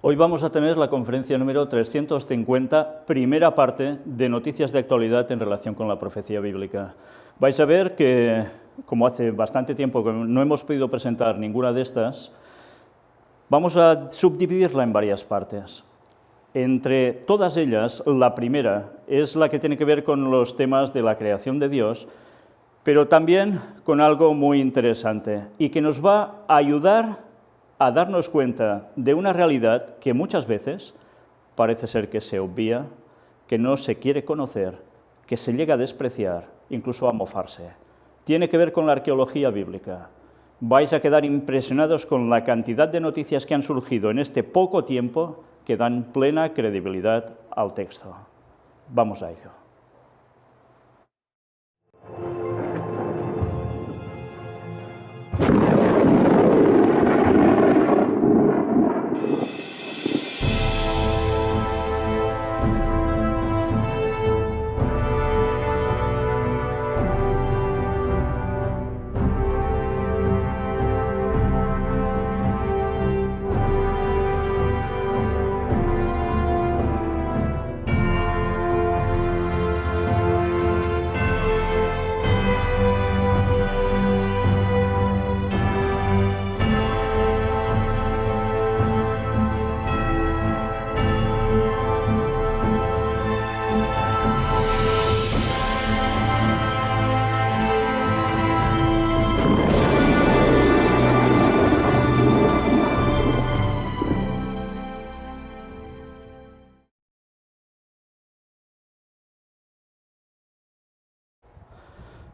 Hoy vamos a tener la conferencia número 350, primera parte de noticias de actualidad en relación con la profecía bíblica. Vais a ver que, como hace bastante tiempo que no hemos podido presentar ninguna de estas, vamos a subdividirla en varias partes. Entre todas ellas, la primera es la que tiene que ver con los temas de la creación de Dios, pero también con algo muy interesante y que nos va a ayudar a darnos cuenta de una realidad que muchas veces parece ser que se obvia, que no se quiere conocer, que se llega a despreciar, incluso a mofarse. Tiene que ver con la arqueología bíblica. Vais a quedar impresionados con la cantidad de noticias que han surgido en este poco tiempo que dan plena credibilidad al texto. Vamos a ello.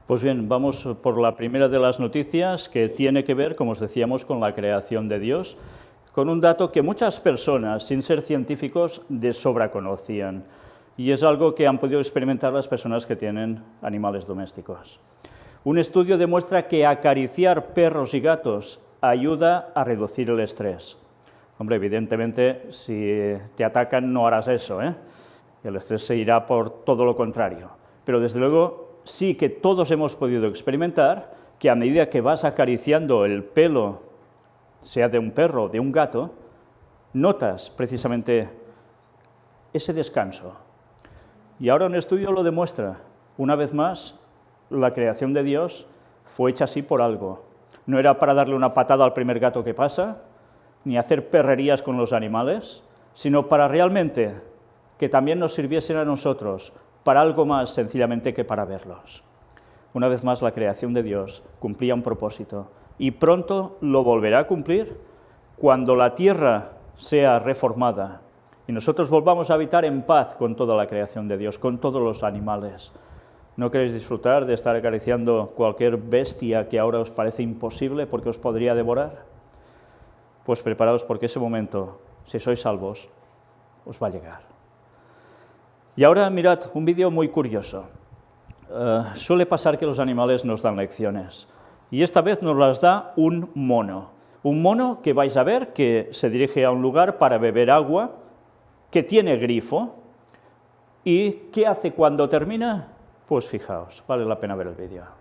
Pues bien, vamos por la primera de las noticias, que tiene que ver, como os decíamos, con la creación de Dios, con un dato que muchas personas, sin ser científicos, de sobra conocían, y es algo que han podido experimentar las personas que tienen animales domésticos. Un estudio demuestra que acariciar perros y gatos ayuda a reducir el estrés. Hombre, evidentemente, si te atacan no harás eso, ¿eh? El estrés se irá por todo lo contrario, pero desde luego sí que todos hemos podido experimentar que a medida que vas acariciando el pelo, sea de un perro o de un gato, notas precisamente ese descanso. Y ahora un estudio lo demuestra. Una vez más, la creación de Dios fue hecha así por algo. No era para darle una patada al primer gato que pasa, ni hacer perrerías con los animales, sino para realmente que también nos sirviesen a nosotros para algo más sencillamente que para verlos. Una vez más, la creación de Dios cumplía un propósito y pronto lo volverá a cumplir cuando la tierra sea reformada y nosotros volvamos a habitar en paz con toda la creación de Dios, con todos los animales. ¿No queréis disfrutar de estar acariciando cualquier bestia que ahora os parece imposible porque os podría devorar? Pues preparaos porque ese momento, si sois salvos, os va a llegar. Y ahora mirad un vídeo muy curioso. Suele pasar que los animales nos dan lecciones, y esta vez nos las da un mono. Un mono que vais a ver que se dirige a un lugar para beber agua, que tiene grifo, y ¿qué hace cuando termina? Pues fijaos, vale la pena ver el vídeo.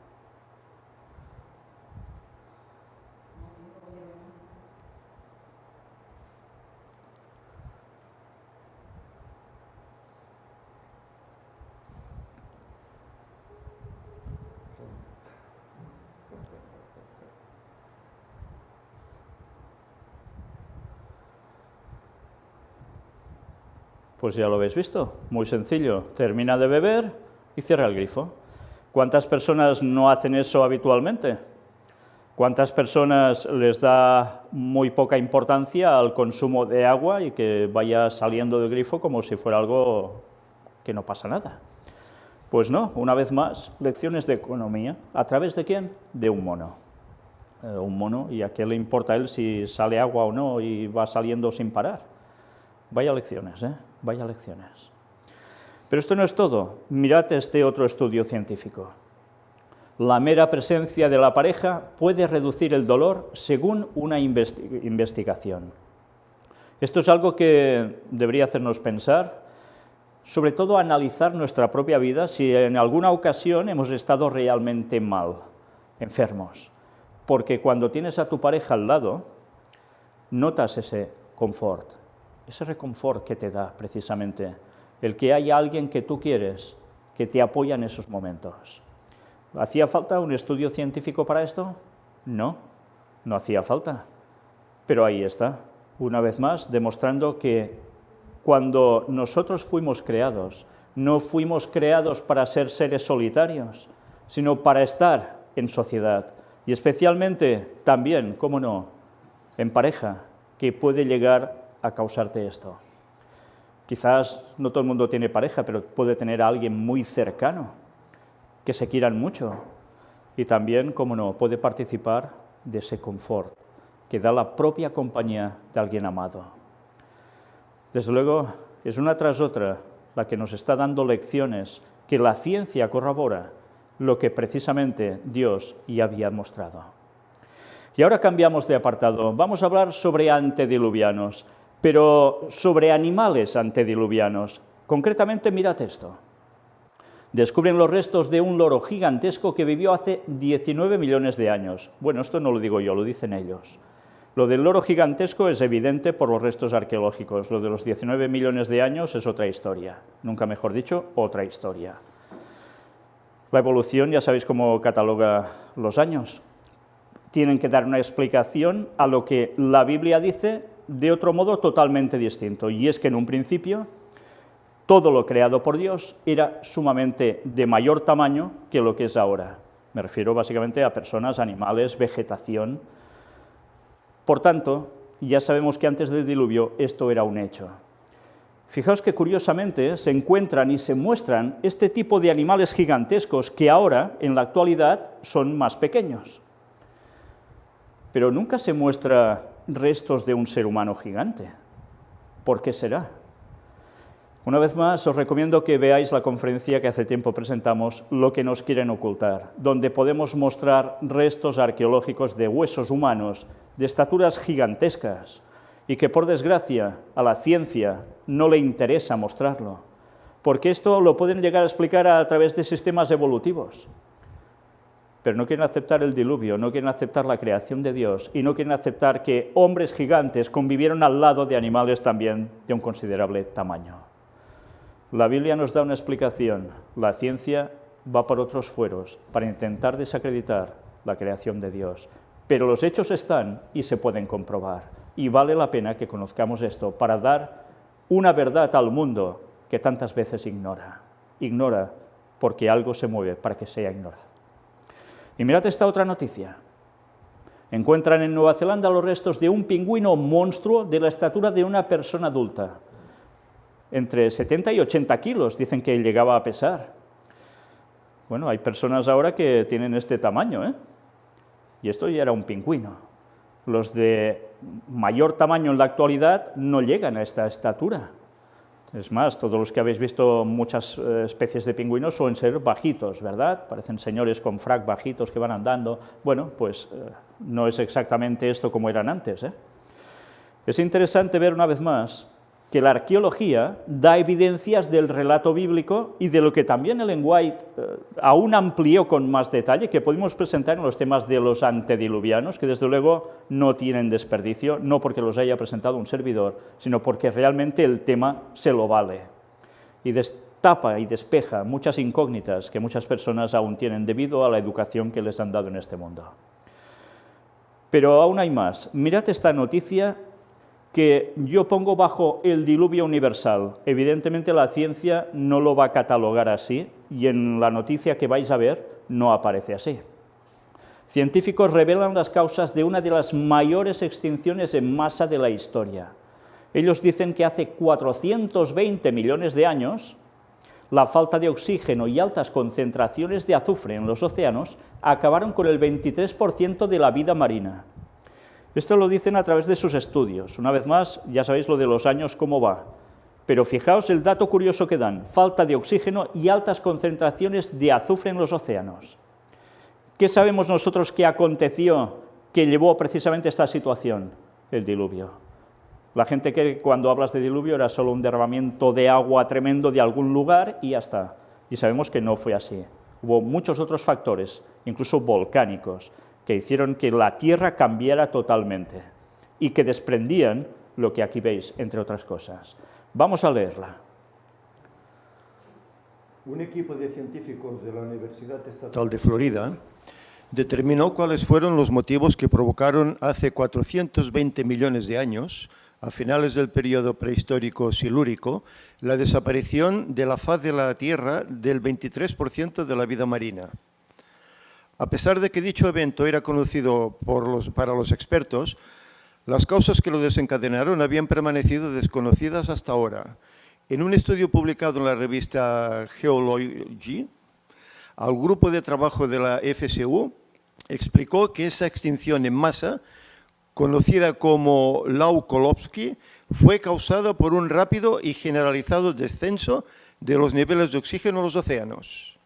Pues ya lo habéis visto, muy sencillo, termina de beber y cierra el grifo. ¿Cuántas personas no hacen eso habitualmente? ¿Cuántas personas les da muy poca importancia al consumo de agua y que vaya saliendo del grifo como si fuera algo que no pasa nada? Pues no, una vez más, lecciones de economía. ¿A través de quién? De un mono. Un mono, ¿y a qué le importa a él si sale agua o no y va saliendo sin parar? Vaya lecciones, ¿eh? Vaya lecciones. Pero esto no es todo. Mirad este otro estudio científico. La mera presencia de la pareja puede reducir el dolor según una investigación. Esto es algo que debería hacernos pensar, sobre todo analizar nuestra propia vida si en alguna ocasión hemos estado realmente mal, enfermos. Porque cuando tienes a tu pareja al lado, notas ese confort, ese reconfort que te da precisamente, el que haya alguien que tú quieres, que te apoya en esos momentos. ¿Hacía falta un estudio científico para esto? No, no hacía falta. Pero ahí está, una vez más, demostrando que cuando nosotros fuimos creados, no fuimos creados para ser seres solitarios, sino para estar en sociedad. Y especialmente también, cómo no, en pareja, que puede llegar a causarte esto. Quizás no todo el mundo tiene pareja, pero puede tener a alguien muy cercano, que se quieran mucho. Y también, cómo no, puede participar de ese confort que da la propia compañía de alguien amado. Desde luego, es una tras otra la que nos está dando lecciones que la ciencia corrobora lo que precisamente Dios ya había mostrado. Y ahora cambiamos de apartado. Vamos a hablar sobre antediluvianos, pero sobre animales antediluvianos. Concretamente, mirad esto. Descubren los restos de un loro gigantesco que vivió hace 19 millones de años. Bueno, esto no lo digo yo, lo dicen ellos. Lo del loro gigantesco es evidente por los restos arqueológicos. Lo de los 19 millones de años es otra historia. Nunca mejor dicho, otra historia. La evolución, ya sabéis cómo cataloga los años. Tienen que dar una explicación a lo que la Biblia dice de otro modo totalmente distinto. Y es que en un principio todo lo creado por Dios era sumamente de mayor tamaño que lo que es ahora. Me refiero básicamente a personas, animales, vegetación. Por tanto, ya sabemos que antes del diluvio esto era un hecho. Fijaos que curiosamente se encuentran y se muestran este tipo de animales gigantescos que ahora, en la actualidad, son más pequeños. Pero nunca se muestra restos de un ser humano gigante. ¿Por qué será? Una vez más, os recomiendo que veáis la conferencia que hace tiempo presentamos, Lo que nos quieren ocultar, donde podemos mostrar restos arqueológicos de huesos humanos de estaturas gigantescas y que, por desgracia, a la ciencia no le interesa mostrarlo, porque esto lo pueden llegar a explicar a través de sistemas evolutivos. Pero no quieren aceptar el diluvio, no quieren aceptar la creación de Dios y no quieren aceptar que hombres gigantes convivieron al lado de animales también de un considerable tamaño. La Biblia nos da una explicación, la ciencia va por otros fueros para intentar desacreditar la creación de Dios, pero los hechos están y se pueden comprobar, y vale la pena que conozcamos esto para dar una verdad al mundo que tantas veces ignora. Ignora porque algo se mueve para que sea ignorado. Y mirad esta otra noticia. Encuentran en Nueva Zelanda los restos de un pingüino monstruo de la estatura de una persona adulta. Entre 70 y 80 kilos, dicen que llegaba a pesar. Bueno, hay personas ahora que tienen este tamaño, ¿eh? Y esto ya era un pingüino. Los de mayor tamaño en la actualidad no llegan a esta estatura. Es más, todos los que habéis visto muchas especies de pingüinos suelen ser bajitos, ¿verdad? Parecen señores con frac bajitos que van andando. Bueno, pues no es exactamente esto como eran antes, ¿eh? Es interesante ver una vez más que la arqueología da evidencias del relato bíblico y de lo que también Ellen White aún amplió con más detalle, que podemos presentar en los temas de los antediluvianos, que desde luego no tienen desperdicio, no porque los haya presentado un servidor, sino porque realmente el tema se lo vale. Y destapa y despeja muchas incógnitas que muchas personas aún tienen debido a la educación que les han dado en este mundo. Pero aún hay más. Mirad esta noticia que yo pongo bajo el diluvio universal. Evidentemente la ciencia no lo va a catalogar así, y en la noticia que vais a ver no aparece así. Científicos revelan las causas de una de las mayores extinciones en masa de la historia. Ellos dicen que hace 420 millones de años, la falta de oxígeno y altas concentraciones de azufre en los océanos acabaron con el 23% de la vida marina. Esto lo dicen a través de sus estudios. Una vez más, ya sabéis lo de los años cómo va. Pero fijaos el dato curioso que dan: falta de oxígeno y altas concentraciones de azufre en los océanos. ¿Qué sabemos nosotros que aconteció que llevó precisamente a esta situación? El diluvio. La gente que cuando hablas de diluvio era solo un derramamiento de agua tremendo de algún lugar y ya está. Y sabemos que no fue así. Hubo muchos otros factores, incluso volcánicos, que hicieron que la Tierra cambiara totalmente y que desprendían lo que aquí veis, entre otras cosas. Vamos a leerla. Un equipo de científicos de la Universidad Estatal de Florida determinó cuáles fueron los motivos que provocaron hace 420 millones de años, a finales del periodo prehistórico silúrico, la desaparición de la faz de la Tierra del 23% de la vida marina. A pesar de que dicho evento era conocido para los expertos, las causas que lo desencadenaron habían permanecido desconocidas hasta ahora. En un estudio publicado en la revista Geology, al grupo de trabajo de la FSU explicó que esa extinción en masa, conocida como Lau-Kolovsky, fue causada por un rápido y generalizado descenso de los niveles de oxígeno en los océanos.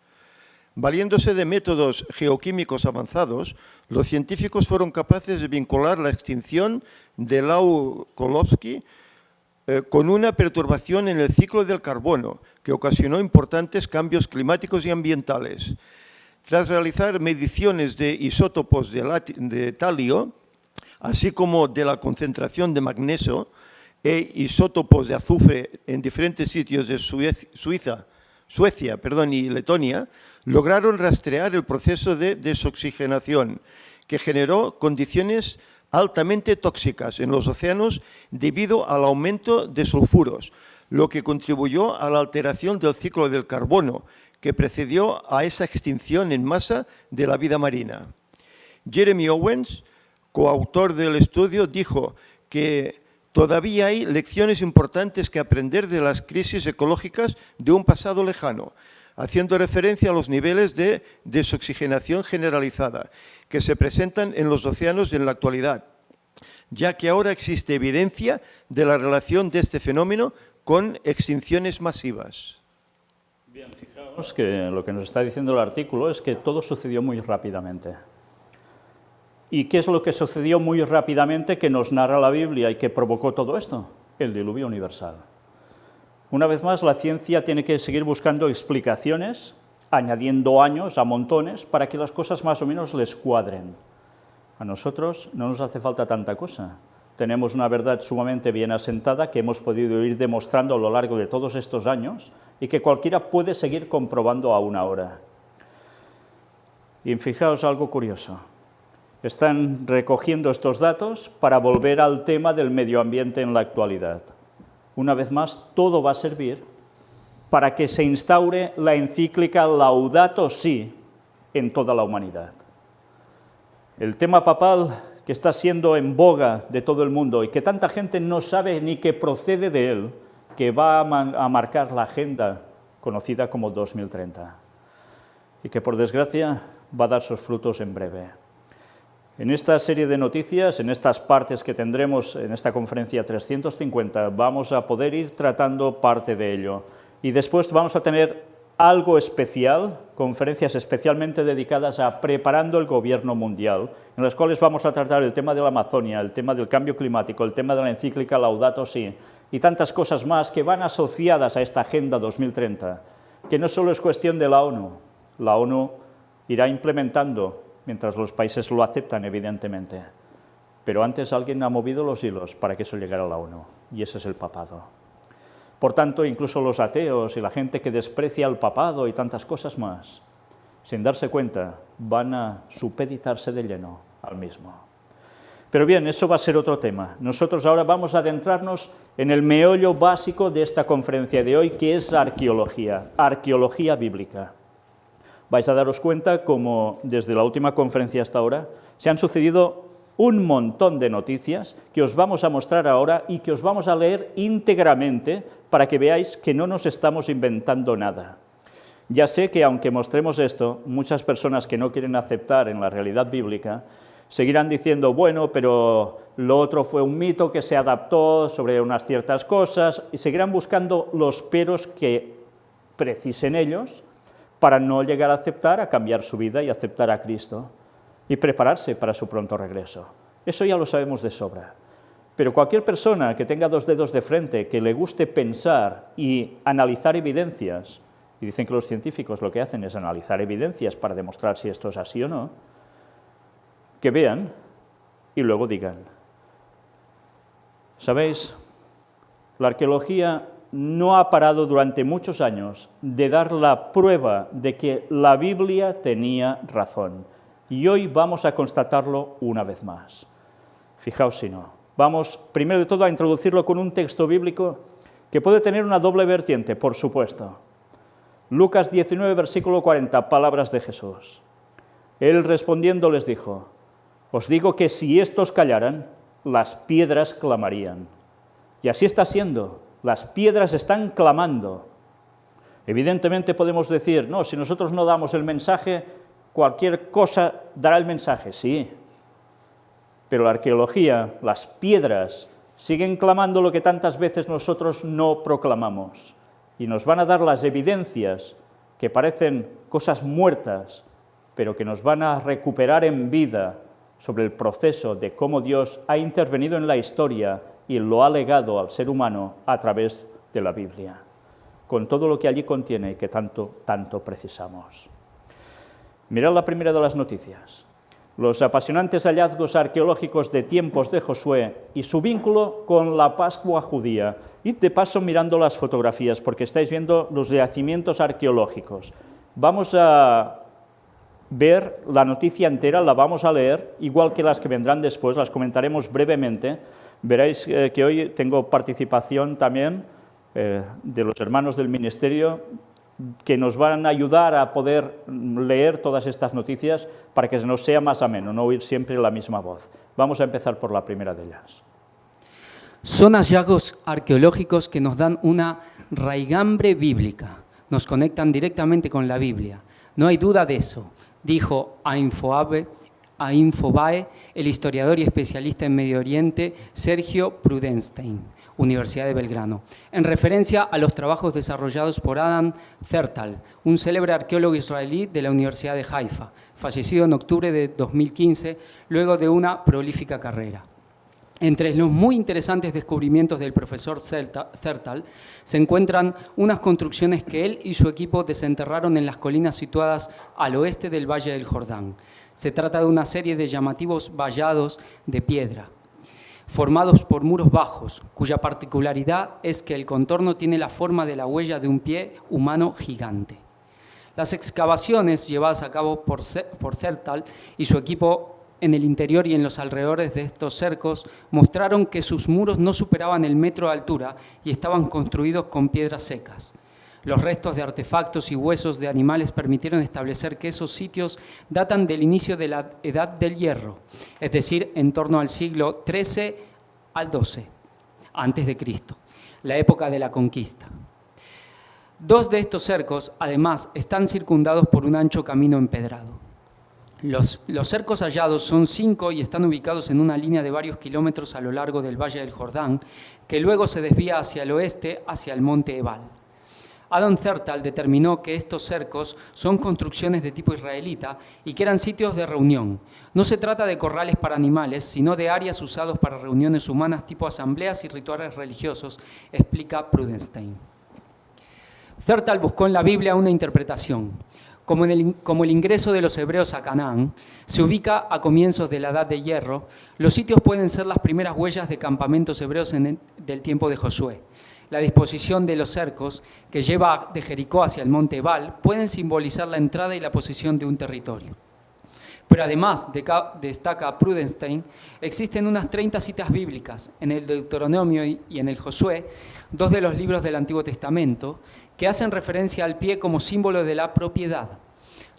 Valiéndose de métodos geoquímicos avanzados, los científicos fueron capaces de vincular la extinción de Lau-Kolovsky con una perturbación en el ciclo del carbono, que ocasionó importantes cambios climáticos y ambientales. Tras realizar mediciones de isótopos de talio, así como de la concentración de magnesio e isótopos de azufre en diferentes sitios de Suecia y Letonia, lograron rastrear el proceso de desoxigenación, que generó condiciones altamente tóxicas en los océanos debido al aumento de sulfuros, lo que contribuyó a la alteración del ciclo del carbono, que precedió a esa extinción en masa de la vida marina. Jeremy Owens, coautor del estudio, dijo que todavía hay lecciones importantes que aprender de las crisis ecológicas de un pasado lejano, haciendo referencia a los niveles de desoxigenación generalizada que se presentan en los océanos en la actualidad, ya que ahora existe evidencia de la relación de este fenómeno con extinciones masivas. Bien, fijaos que lo que nos está diciendo el artículo es que todo sucedió muy rápidamente. ¿Y qué es lo que sucedió muy rápidamente que nos narra la Biblia y que provocó todo esto? El diluvio universal. Una vez más, la ciencia tiene que seguir buscando explicaciones, añadiendo años a montones, para que las cosas más o menos les cuadren. A nosotros no nos hace falta tanta cosa. Tenemos una verdad sumamente bien asentada que hemos podido ir demostrando a lo largo de todos estos años y que cualquiera puede seguir comprobando aún ahora. Y fijaos algo curioso. Están recogiendo estos datos para volver al tema del medio ambiente en la actualidad. Una vez más, todo va a servir para que se instaure la encíclica Laudato Si en toda la humanidad. El tema papal que está siendo en boga de todo el mundo y que tanta gente no sabe ni que procede de él, que va a marcar la agenda conocida como 2030 y que, por desgracia, va a dar sus frutos en breve. En esta serie de noticias, en estas partes que tendremos en esta conferencia 350, vamos a poder ir tratando parte de ello. Y después vamos a tener algo especial, conferencias especialmente dedicadas a preparando el gobierno mundial, en las cuales vamos a tratar el tema de la Amazonia, el tema del cambio climático, el tema de la encíclica Laudato Si, y tantas cosas más que van asociadas a esta Agenda 2030, que no solo es cuestión de la ONU irá implementando mientras los países lo aceptan, evidentemente. Pero antes alguien ha movido los hilos para que eso llegara a la ONU, y ese es el papado. Por tanto, incluso los ateos y la gente que desprecia al papado y tantas cosas más, sin darse cuenta, van a supeditarse de lleno al mismo. Pero bien, eso va a ser otro tema. Nosotros ahora vamos a adentrarnos en el meollo básico de esta conferencia de hoy, que es la arqueología bíblica. Vais a daros cuenta cómo desde la última conferencia hasta ahora se han sucedido un montón de noticias que os vamos a mostrar ahora y que os vamos a leer íntegramente para que veáis que no nos estamos inventando nada. Ya sé que aunque mostremos esto, muchas personas que no quieren aceptar en la realidad bíblica seguirán diciendo, bueno, pero lo otro fue un mito que se adaptó sobre unas ciertas cosas, y seguirán buscando los peros que precisen ellos para no llegar a aceptar, a cambiar su vida y aceptar a Cristo y prepararse para su pronto regreso. Eso ya lo sabemos de sobra. Pero cualquier persona que tenga dos dedos de frente, que le guste pensar y analizar evidencias, y dicen que los científicos lo que hacen es analizar evidencias para demostrar si esto es así o no, que vean y luego digan. ¿Sabéis? La arqueología no ha parado durante muchos años de dar la prueba de que la Biblia tenía razón. Y hoy vamos a constatarlo una vez más. Fijaos si no. Vamos, primero de todo, a introducirlo con un texto bíblico que puede tener una doble vertiente, por supuesto. Lucas 19, versículo 40, palabras de Jesús. Él respondiendo les dijo: os digo que si estos callaran, las piedras clamarían. Y así está siendo, las piedras están clamando. Evidentemente podemos decir, no, si nosotros no damos el mensaje, cualquier cosa dará el mensaje, sí. Pero la arqueología, las piedras, siguen clamando lo que tantas veces nosotros no proclamamos. Y nos van a dar las evidencias que parecen cosas muertas, pero que nos van a recuperar en vida sobre el proceso de cómo Dios ha intervenido en la historia y lo ha legado al ser humano a través de la Biblia, con todo lo que allí contiene y que tanto precisamos. Mirad la primera de las noticias. Los apasionantes hallazgos arqueológicos de tiempos de Josué y su vínculo con la Pascua judía. Y de paso mirando las fotografías, porque estáis viendo los yacimientos arqueológicos. Vamos a ver la noticia entera, la vamos a leer, igual que las que vendrán después, las comentaremos brevemente. Veréis que hoy tengo participación también de los hermanos del ministerio que nos van a ayudar a poder leer todas estas noticias para que nos sea más ameno, no oír siempre la misma voz. Vamos a empezar por la primera de ellas. Son hallazgos arqueológicos que nos dan una raigambre bíblica, nos conectan directamente con la Biblia. No hay duda de eso, dijo a Infobae, el historiador y especialista en Medio Oriente Sergio Prudenstein, Universidad de Belgrano, en referencia a los trabajos desarrollados por Adam Zertal, un célebre arqueólogo israelí de la Universidad de Haifa, fallecido en octubre de 2015, luego de una prolífica carrera. Entre los muy interesantes descubrimientos del profesor Zertal se encuentran unas construcciones que él y su equipo desenterraron en las colinas situadas al oeste del Valle del Jordán. Se trata de una serie de llamativos vallados de piedra, formados por muros bajos, cuya particularidad es que el contorno tiene la forma de la huella de un pie humano gigante. Las excavaciones llevadas a cabo por Zertal y su equipo en el interior y en los alrededores de estos cercos mostraron que sus muros no superaban el metro de altura y estaban construidos con piedras secas. Los restos de artefactos y huesos de animales permitieron establecer que esos sitios datan del inicio de la Edad del Hierro, es decir, en torno al siglo XIII al XII, antes de Cristo, la época de la conquista. Dos de estos cercos, además, están circundados por un ancho camino empedrado. Los cercos hallados son 5 y están ubicados en una línea de varios kilómetros a lo largo del Valle del Jordán, que luego se desvía hacia el oeste, hacia el monte Ebal. Adam Zertal determinó que estos cercos son construcciones de tipo israelita y que eran sitios de reunión. No se trata de corrales para animales, sino de áreas usados para reuniones humanas tipo asambleas y rituales religiosos, explica Prudenstein. Zertal buscó en la Biblia una interpretación. Como el ingreso de los hebreos a Canaán se ubica a comienzos de la Edad de Hierro, los sitios pueden ser las primeras huellas de campamentos hebreos del tiempo de Josué. La disposición de los cercos, que lleva de Jericó hacia el monte Ebal, pueden simbolizar la entrada y la posesión de un territorio. Pero además, destaca Prudenstein, existen unas 30 citas bíblicas en el Deuteronomio y en el Josué, dos de los libros del Antiguo Testamento, que hacen referencia al pie como símbolo de la propiedad.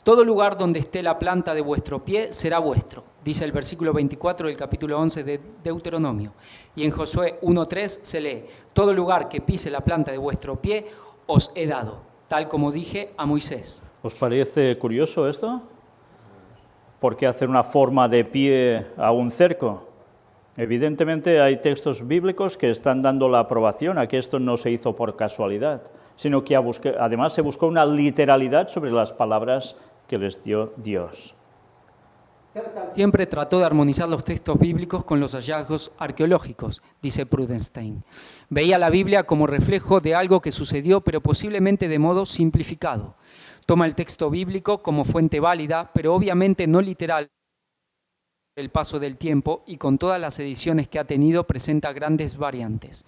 Todo lugar donde esté la planta de vuestro pie será vuestro, dice el versículo 24 del capítulo 11 de Deuteronomio. Y en Josué 1:3 se lee, todo lugar que pise la planta de vuestro pie os he dado, tal como dije a Moisés. ¿Os parece curioso esto? ¿Por qué hacer una forma de pie a un cerco? Evidentemente hay textos bíblicos que están dando la aprobación a que esto no se hizo por casualidad, sino que además se buscó una literalidad sobre las palabras que les dio Dios. Siempre trató de armonizar los textos bíblicos con los hallazgos arqueológicos, dice Prudenstein. Veía la Biblia como reflejo de algo que sucedió, pero posiblemente de modo simplificado. Toma el texto bíblico como fuente válida, pero obviamente no literal, el paso del tiempo y con todas las ediciones que ha tenido presenta grandes variantes.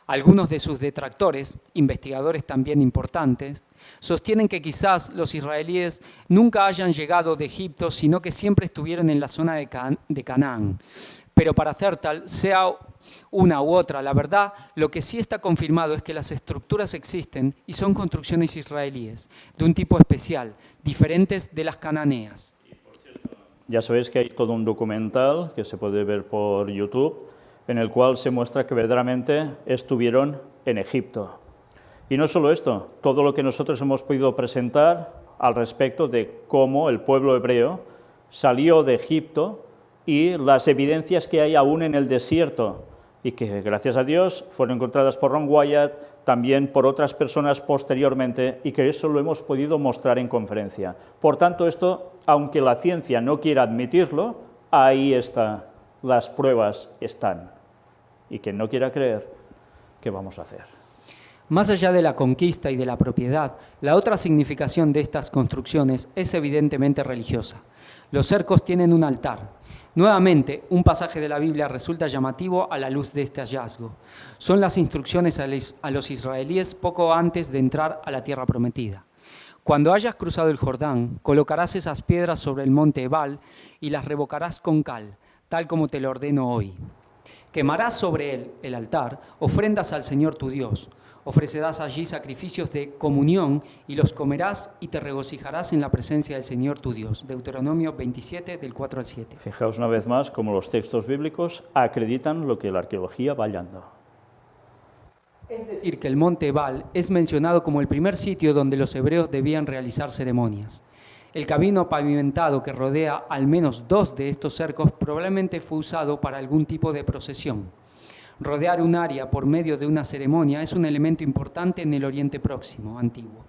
Algunos de sus detractores, investigadores también importantes, sostienen que quizás los israelíes nunca hayan llegado de Egipto, sino que siempre estuvieron en la zona de Canaán. Pero para Zertal, sea una u otra, la verdad, lo que sí está confirmado es que las estructuras existen y son construcciones israelíes, de un tipo especial, diferentes de las cananeas. Ya sabéis que hay todo un documental que se puede ver por YouTube, en el cual se muestra que verdaderamente estuvieron en Egipto. Y no solo esto, todo lo que nosotros hemos podido presentar al respecto de cómo el pueblo hebreo salió de Egipto y las evidencias que hay aún en el desierto y que, gracias a Dios, fueron encontradas por Ron Wyatt, también por otras personas posteriormente, y que eso lo hemos podido mostrar en conferencia. Por tanto, esto, aunque la ciencia no quiera admitirlo, ahí está. Las pruebas están. Y quien no quiera creer, ¿qué vamos a hacer? Más allá de la conquista y de la propiedad, la otra significación de estas construcciones es evidentemente religiosa. Los cercos tienen un altar. Nuevamente, un pasaje de la Biblia resulta llamativo a la luz de este hallazgo. Son las instrucciones a los israelíes poco antes de entrar a la tierra prometida. Cuando hayas cruzado el Jordán, colocarás esas piedras sobre el monte Ebal y las revocarás con cal, tal como te lo ordeno hoy. Quemarás sobre él, el altar, ofrendas al Señor tu Dios. Ofrecerás allí sacrificios de comunión y los comerás y te regocijarás en la presencia del Señor tu Dios. Deuteronomio 27, del 4 al 7. Fijaos una vez más cómo los textos bíblicos acreditan lo que la arqueología va hallando. Es decir, que el monte Ebal es mencionado como el primer sitio donde los hebreos debían realizar ceremonias. El camino pavimentado que rodea al menos 2 de estos cercos probablemente fue usado para algún tipo de procesión. Rodear un área por medio de una ceremonia es un elemento importante en el Oriente Próximo, antiguo.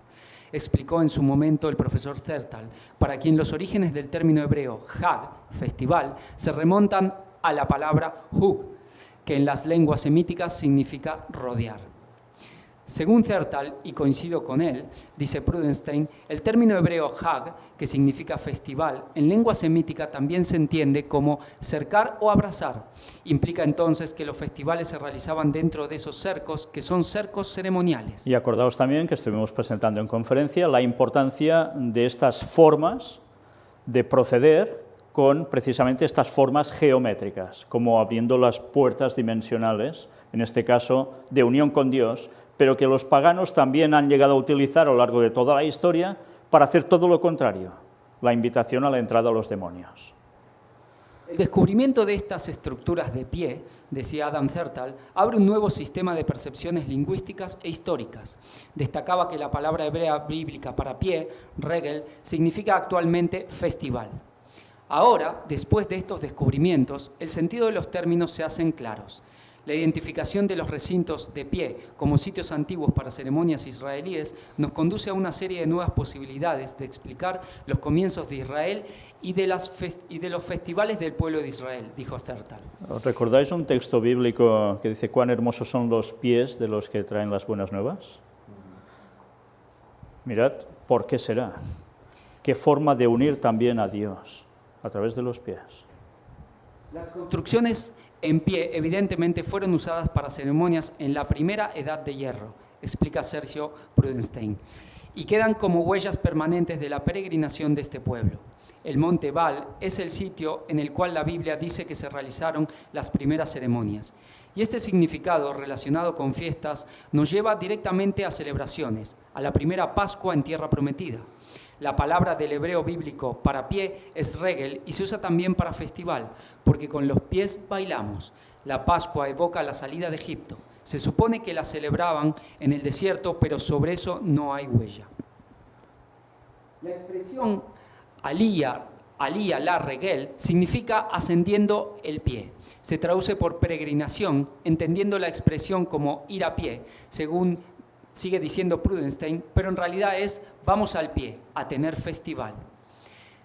Explicó en su momento el profesor Zertal, para quien los orígenes del término hebreo Hag, festival, se remontan a la palabra Hug, que en las lenguas semíticas significa rodear. Según Zertal, y coincido con él, dice Prudenstein, el término hebreo Hag, que significa festival, en lengua semítica también se entiende como cercar o abrazar. Implica entonces que los festivales se realizaban dentro de esos cercos, que son cercos ceremoniales. Y acordaos también que estuvimos presentando en conferencia la importancia de estas formas de proceder con precisamente estas formas geométricas, como abriendo las puertas dimensionales, en este caso de unión con Dios, pero que los paganos también han llegado a utilizar a lo largo de toda la historia para hacer todo lo contrario, la invitación a la entrada a los demonios. El descubrimiento de estas estructuras de pie, decía Adam Zertal, abre un nuevo sistema de percepciones lingüísticas e históricas. Destacaba que la palabra hebrea bíblica para pie, regel, significa actualmente festival. Ahora, después de estos descubrimientos, el sentido de los términos se hacen claros. La identificación de los recintos de pie como sitios antiguos para ceremonias israelíes nos conduce a una serie de nuevas posibilidades de explicar los comienzos de Israel y de los festivales del pueblo de Israel, dijo Zertal. ¿Os recordáis un texto bíblico que dice cuán hermosos son los pies de los que traen las buenas nuevas? Mirad, ¿por qué será? ¿Qué forma de unir también a Dios a través de los pies? Las construcciones en pie, evidentemente, fueron usadas para ceremonias en la primera edad de hierro, explica Sergio Prudenstein, y quedan como huellas permanentes de la peregrinación de este pueblo. El monte Ebal es el sitio en el cual la Biblia dice que se realizaron las primeras ceremonias. Y este significado relacionado con fiestas nos lleva directamente a celebraciones, a la primera Pascua en Tierra Prometida. La palabra del hebreo bíblico para pie es regel y se usa también para festival, porque con los pies bailamos. La Pascua evoca la salida de Egipto. Se supone que la celebraban en el desierto, pero sobre eso no hay huella. La expresión aliyah la regel significa ascendiendo el pie. Se traduce por peregrinación, entendiendo la expresión como ir a pie, según sigue diciendo Prudenstein, pero en realidad es vamos al pie, a tener festival.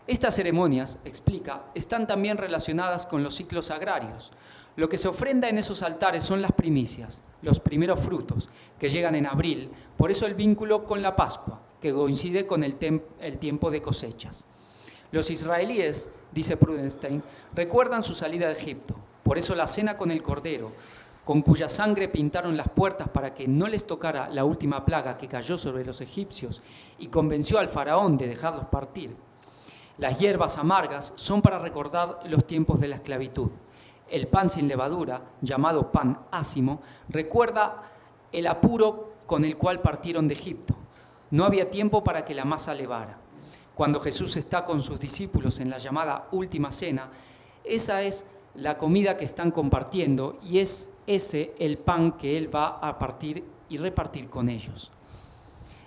Estas ceremonias, explica, están también relacionadas con los ciclos agrarios. Lo que se ofrenda en esos altares son las primicias, los primeros frutos, que llegan en abril, por eso el vínculo con la Pascua, que coincide con el tiempo de cosechas. Los israelíes, dice Prudenstein, recuerdan su salida de Egipto. Por eso la cena con el cordero, con cuya sangre pintaron las puertas para que no les tocara la última plaga que cayó sobre los egipcios y convenció al faraón de dejarlos partir. Las hierbas amargas son para recordar los tiempos de la esclavitud. El pan sin levadura, llamado pan ácimo, recuerda el apuro con el cual partieron de Egipto. No había tiempo para que la masa levara. Cuando Jesús está con sus discípulos en la llamada última cena, esa es la comida que están compartiendo y es ese el pan que Él va a partir y repartir con ellos.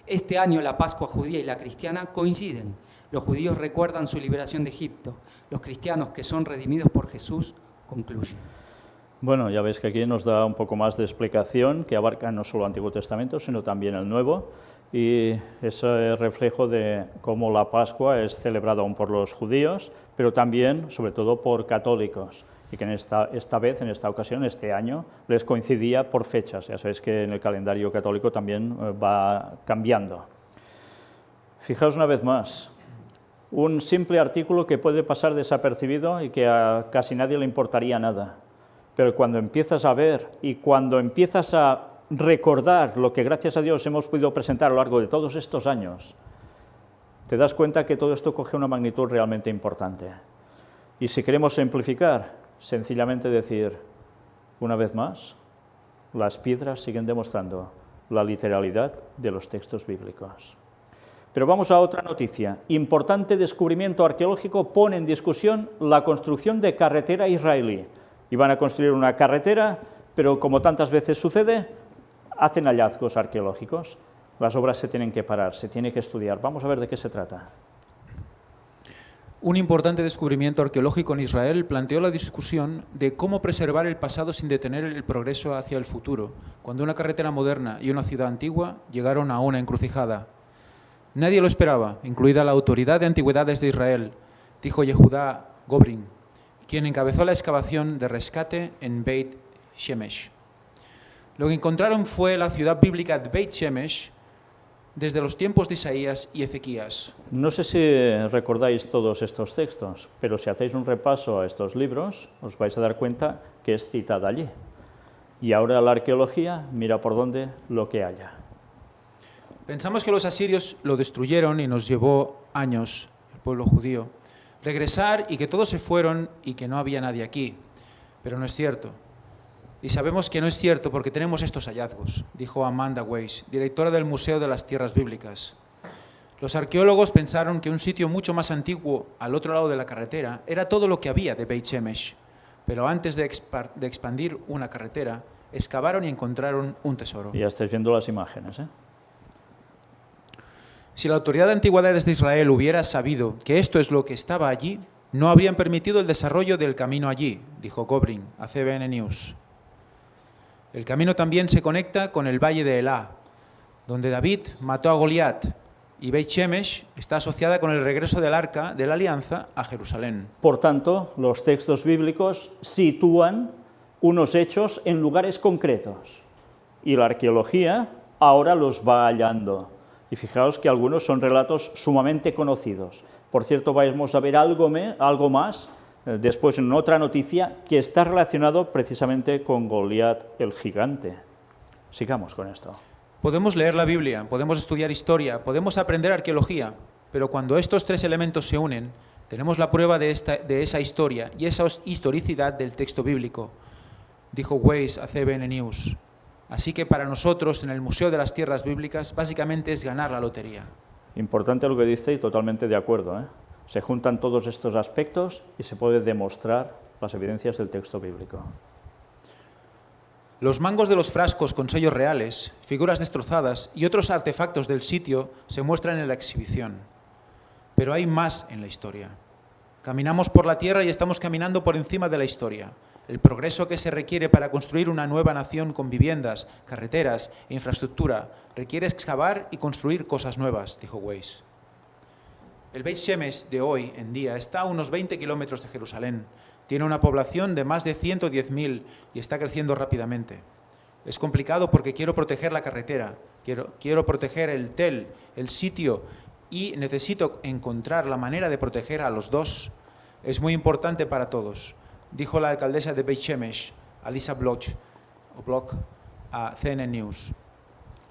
Este año la Pascua judía y la cristiana coinciden. Los judíos recuerdan su liberación de Egipto. Los cristianos que son redimidos por Jesús concluyen. Bueno, ya veis que aquí nos da un poco más de explicación, que abarca no solo el Antiguo Testamento, sino también el Nuevo, y ese reflejo de cómo la Pascua es celebrada aún por los judíos, pero también, sobre todo, por católicos, y que en esta vez, en esta ocasión, este año, les coincidía por fechas. Ya sabéis que en el calendario católico también va cambiando. Fijaos una vez más, un simple artículo que puede pasar desapercibido y que a casi nadie le importaría nada. Pero cuando empiezas a ver y cuando empiezas a recordar lo que gracias a Dios hemos podido presentar a lo largo de todos estos años, te das cuenta que todo esto coge una magnitud realmente importante. Y si queremos simplificar, sencillamente decir, una vez más, las piedras siguen demostrando la literalidad de los textos bíblicos. Pero vamos a otra noticia. Importante descubrimiento arqueológico pone en discusión la construcción de carretera israelí. Iban a construir una carretera, pero como tantas veces sucede, hacen hallazgos arqueológicos. Las obras se tienen que parar, se tiene que estudiar. Vamos a ver de qué se trata. Un importante descubrimiento arqueológico en Israel planteó la discusión de cómo preservar el pasado sin detener el progreso hacia el futuro, cuando una carretera moderna y una ciudad antigua llegaron a una encrucijada. Nadie lo esperaba, incluida la Autoridad de Antigüedades de Israel, dijo Yehudá Gobrin, quien encabezó la excavación de rescate en Beit Shemesh. Lo que encontraron fue la ciudad bíblica de Beit Shemesh desde los tiempos de Isaías y Ezequías. No sé si recordáis todos estos textos, pero si hacéis un repaso a estos libros, os vais a dar cuenta que es citada allí. Y ahora la arqueología mira por dónde lo que haya. Pensamos que los asirios lo destruyeron y nos llevó años, el pueblo judío, regresar y que todos se fueron y que no había nadie aquí. Pero no es cierto. Y sabemos que no es cierto porque tenemos estos hallazgos, dijo Amanda Weiss, directora del Museo de las Tierras Bíblicas. Los arqueólogos pensaron que un sitio mucho más antiguo, al otro lado de la carretera, era todo lo que había de Beit Shemesh. Pero antes de expandir una carretera, excavaron y encontraron un tesoro. Ya estáis viendo las imágenes, ¿eh? Si la Autoridad de Antigüedades de Israel hubiera sabido que esto es lo que estaba allí, no habrían permitido el desarrollo del camino allí, dijo Gobrin a CBN News. El camino también se conecta con el valle de Elá, donde David mató a Goliat, y Beit Shemesh está asociada con el regreso del Arca de la Alianza a Jerusalén. Por tanto, los textos bíblicos sitúan unos hechos en lugares concretos, y la arqueología ahora los va hallando. Y fijaos que algunos son relatos sumamente conocidos. Por cierto, vamos a ver algo más después en otra noticia que está relacionado precisamente con Goliat el gigante. Sigamos con esto. Podemos leer la Biblia, podemos estudiar historia, podemos aprender arqueología, pero cuando estos tres elementos se unen, tenemos la prueba de esa historia y esa historicidad del texto bíblico, dijo Weiss a CBN News. Así que para nosotros, en el Museo de las Tierras Bíblicas, básicamente es ganar la lotería. Importante lo que dice y totalmente de acuerdo, ¿eh? Se juntan todos estos aspectos y se puede demostrar las evidencias del texto bíblico. Los mangos de los frascos con sellos reales, figuras destrozadas y otros artefactos del sitio se muestran en la exhibición. Pero hay más en la historia. Caminamos por la tierra y estamos caminando por encima de la historia. El progreso que se requiere para construir una nueva nación con viviendas, carreteras e infraestructura requiere excavar y construir cosas nuevas, dijo Weiss. El Beit Shemesh de hoy en día está a unos 20 kilómetros de Jerusalén. Tiene una población de más de 110.000 y está creciendo rápidamente. Es complicado porque quiero proteger la carretera, quiero proteger el Tel, el sitio y necesito encontrar la manera de proteger a los dos. Es muy importante para todos, dijo la alcaldesa de Beit Shemesh, Alisa Bloch, a CNN News.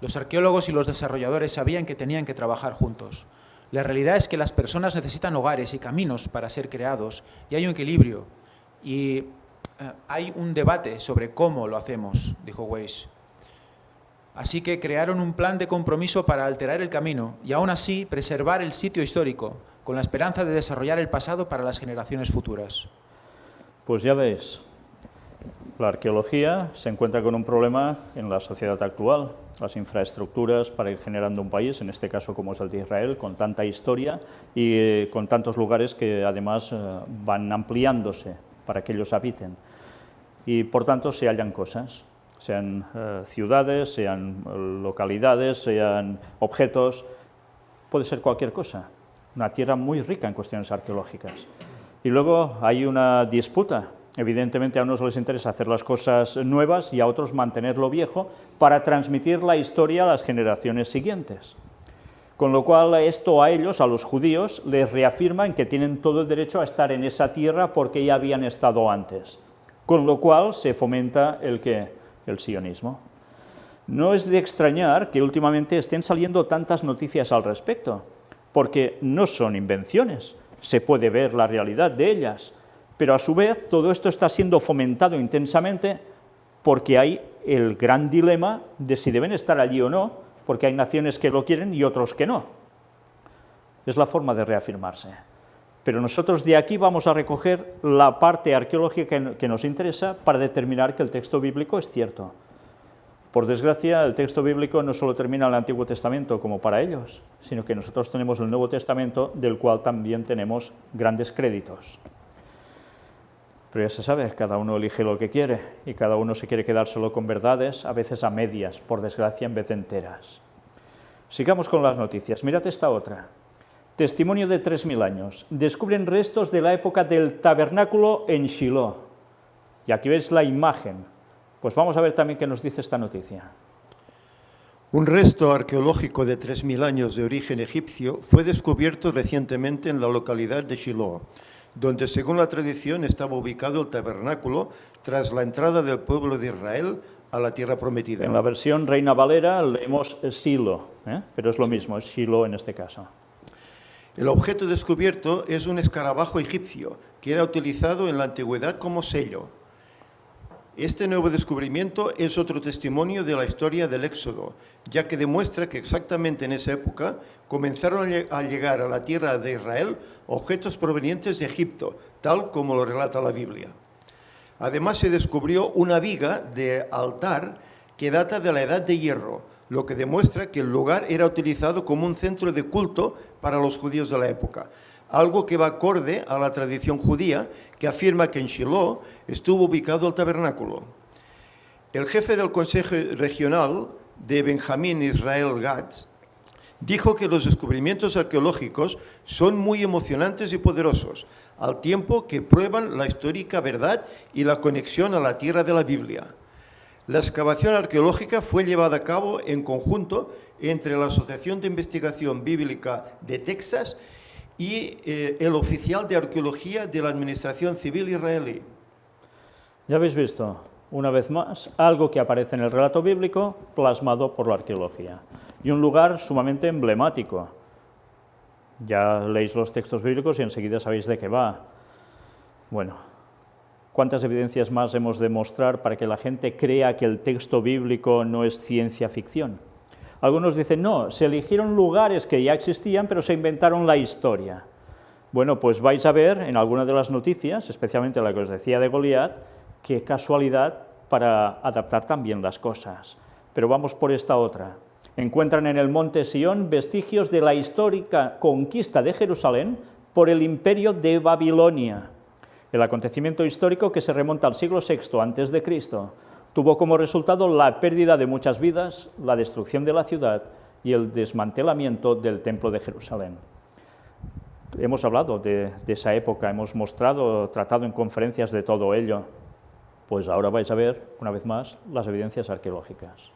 Los arqueólogos y los desarrolladores sabían que tenían que trabajar juntos. La realidad es que las personas necesitan hogares y caminos para ser creados, y hay un equilibrio. Y hay un debate sobre cómo lo hacemos, dijo Weiss. Así que crearon un plan de compromiso para alterar el camino y aún así preservar el sitio histórico, con la esperanza de desarrollar el pasado para las generaciones futuras. Pues ya veis, la arqueología se encuentra con un problema en la sociedad actual. Las infraestructuras para ir generando un país, en este caso como es el de Israel, con tanta historia y con tantos lugares que además van ampliándose para que ellos habiten. Y por tanto se hallan cosas, sean ciudades, sean localidades, sean objetos, puede ser cualquier cosa. Una tierra muy rica en cuestiones arqueológicas. Y luego hay una disputa. Evidentemente a unos les interesa hacer las cosas nuevas y a otros mantener lo viejo para transmitir la historia a las generaciones siguientes. Con lo cual esto a ellos, a los judíos, les reafirma en que tienen todo el derecho a estar en esa tierra porque ya habían estado antes. Con lo cual se fomenta el sionismo. No es de extrañar que últimamente estén saliendo tantas noticias al respecto, porque no son invenciones, se puede ver la realidad de ellas. Pero a su vez todo esto está siendo fomentado intensamente porque hay el gran dilema de si deben estar allí o no, porque hay naciones que lo quieren y otros que no. Es la forma de reafirmarse. Pero nosotros de aquí vamos a recoger la parte arqueológica que nos interesa para determinar que el texto bíblico es cierto. Por desgracia, el texto bíblico no solo termina en el Antiguo Testamento como para ellos, sino que nosotros tenemos el Nuevo Testamento, del cual también tenemos grandes créditos. Pero ya se sabe, cada uno elige lo que quiere y cada uno se quiere quedar solo con verdades, a veces a medias, por desgracia, en vez de enteras. Sigamos con las noticias. Mirad esta otra. Testimonio de 3000 años. Descubren restos de la época del tabernáculo en Shiloh. Y aquí veis la imagen. Pues vamos a ver también qué nos dice esta noticia. Un resto arqueológico de 3000 años de origen egipcio fue descubierto recientemente en la localidad de Shiloh, donde según la tradición estaba ubicado el tabernáculo tras la entrada del pueblo de Israel a la tierra prometida. En la versión Reina Valera leemos Silo, pero es lo mismo, es Shiloh en este caso. El objeto descubierto es un escarabajo egipcio que era utilizado en la antigüedad como sello. Este nuevo descubrimiento es otro testimonio de la historia del Éxodo, ya que demuestra que exactamente en esa época comenzaron a llegar a la tierra de Israel objetos provenientes de Egipto, tal como lo relata la Biblia. Además se descubrió una viga de altar que data de la Edad de Hierro, lo que demuestra que el lugar era utilizado como un centro de culto para los judíos de la época, algo que va acorde a la tradición judía que afirma que en Shiloh estuvo ubicado el tabernáculo. El jefe del Consejo Regional de Benjamín Israel Gatz dijo que los descubrimientos arqueológicos son muy emocionantes y poderosos, al tiempo que prueban la histórica verdad y la conexión a la tierra de la Biblia. La excavación arqueológica fue llevada a cabo en conjunto entre la Asociación de Investigación Bíblica de Texas y el oficial de arqueología de la Administración Civil israelí. Ya habéis visto, una vez más, algo que aparece en el relato bíblico plasmado por la arqueología. Y un lugar sumamente emblemático. Ya leéis los textos bíblicos y enseguida sabéis de qué va. Bueno, ¿cuántas evidencias más hemos de mostrar para que la gente crea que el texto bíblico no es ciencia ficción? Algunos dicen, no, se eligieron lugares que ya existían, pero se inventaron la historia. Bueno, pues vais a ver en alguna de las noticias, especialmente la que os decía de Goliat, qué casualidad para adaptar también las cosas. Pero vamos por esta otra. Encuentran en el monte Sión vestigios de la histórica conquista de Jerusalén por el imperio de Babilonia. El acontecimiento histórico que se remonta al siglo VI a.C., tuvo como resultado la pérdida de muchas vidas, la destrucción de la ciudad y el desmantelamiento del Templo de Jerusalén. Hemos hablado de esa época, hemos tratado en conferencias de todo ello. Pues ahora vais a ver, una vez más, las evidencias arqueológicas.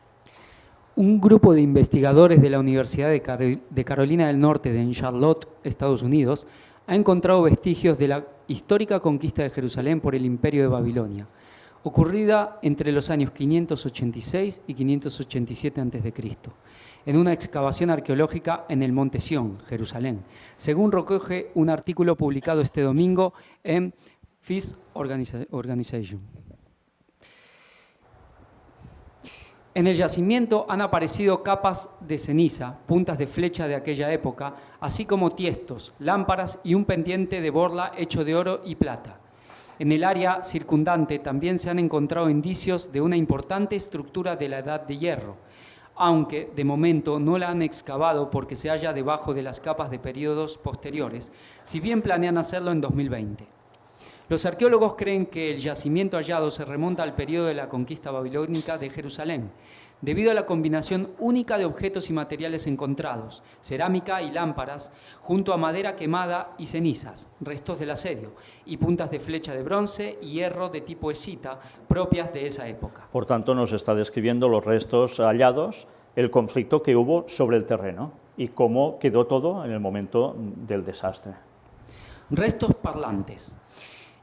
Un grupo de investigadores de la Universidad de Carolina del Norte en Charlotte, Estados Unidos, ha encontrado vestigios de la histórica conquista de Jerusalén por el Imperio de Babilonia, ocurrida entre los años 586 y 587 a.C., en una excavación arqueológica en el Monte Sión, Jerusalén, según recoge un artículo publicado este domingo en Peace Organization. En el yacimiento han aparecido capas de ceniza, puntas de flecha de aquella época, así como tiestos, lámparas y un pendiente de borla hecho de oro y plata. En el área circundante también se han encontrado indicios de una importante estructura de la Edad de Hierro, aunque de momento no la han excavado porque se halla debajo de las capas de periodos posteriores, si bien planean hacerlo en 2020. Los arqueólogos creen que el yacimiento hallado se remonta al periodo de la conquista babilónica de Jerusalén, debido a la combinación única de objetos y materiales encontrados, cerámica y lámparas, junto a madera quemada y cenizas, restos del asedio, y puntas de flecha de bronce y hierro de tipo escita, propias de esa época. Por tanto, nos está describiendo los restos hallados, el conflicto que hubo sobre el terreno y cómo quedó todo en el momento del desastre. Restos parlantes.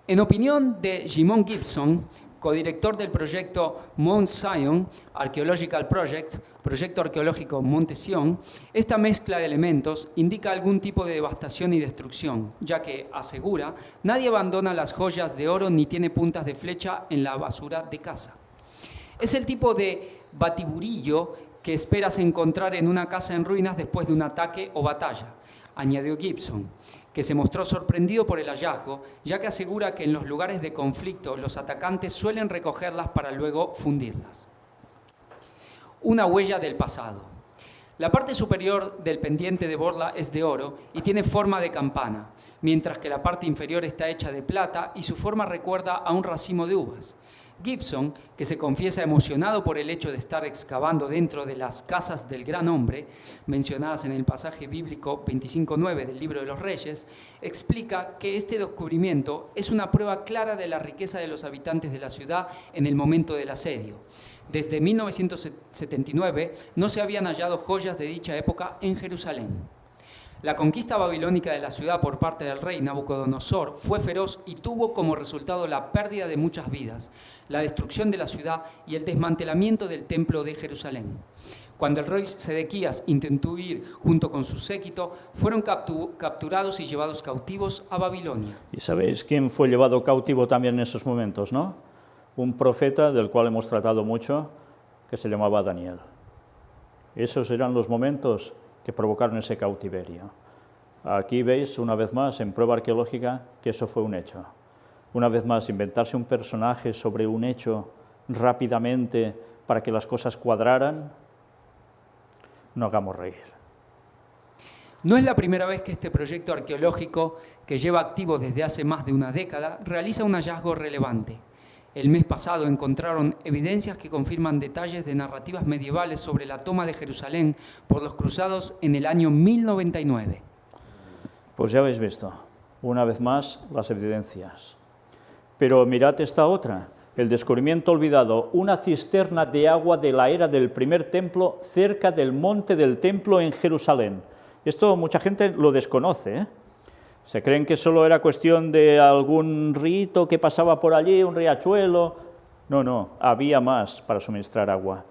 En opinión de Jimon Gibson, codirector del proyecto Mount Zion Archaeological Project, proyecto arqueológico Monte Sión, esta mezcla de elementos indica algún tipo de devastación y destrucción, ya que, asegura, nadie abandona las joyas de oro ni tiene puntas de flecha en la basura de casa. Es el tipo de batiburillo que esperas encontrar en una casa en ruinas después de un ataque o batalla, añadió Gibson, que se mostró sorprendido por el hallazgo, ya que asegura que en los lugares de conflicto los atacantes suelen recogerlas para luego fundirlas. Una huella del pasado. La parte superior del pendiente de borla es de oro y tiene forma de campana, mientras que la parte inferior está hecha de plata y su forma recuerda a un racimo de uvas. Gibson, que se confiesa emocionado por el hecho de estar excavando dentro de las casas del gran hombre, mencionadas en el pasaje bíblico 25:9 del Libro de los Reyes, explica que este descubrimiento es una prueba clara de la riqueza de los habitantes de la ciudad en el momento del asedio. Desde 1979 no se habían hallado joyas de dicha época en Jerusalén. La conquista babilónica de la ciudad por parte del rey Nabucodonosor fue feroz y tuvo como resultado la pérdida de muchas vidas, la destrucción de la ciudad y el desmantelamiento del templo de Jerusalén. Cuando el rey Sedequías intentó huir junto con su séquito, fueron capturados y llevados cautivos a Babilonia. Y sabéis quién fue llevado cautivo también en esos momentos, ¿no? Un profeta del cual hemos tratado mucho, que se llamaba Daniel. Esos eran los momentos que provocaron ese cautiverio. Aquí veis, una vez más, en prueba arqueológica, que eso fue un hecho. Una vez más, inventarse un personaje sobre un hecho rápidamente para que las cosas cuadraran, no hagamos reír. No es la primera vez que este proyecto arqueológico, que lleva activo desde hace más de una década, realiza un hallazgo relevante. El mes pasado encontraron evidencias que confirman detalles de narrativas medievales sobre la toma de Jerusalén por los cruzados en el año 1099. Pues ya habéis visto, una vez más, las evidencias. Pero mirad esta otra, el descubrimiento olvidado, una cisterna de agua de la era del primer templo cerca del monte del templo en Jerusalén. Esto mucha gente lo desconoce, ¿eh? Se creen que solo era cuestión de algún rito que pasaba por allí, un riachuelo. No, había más para suministrar agua.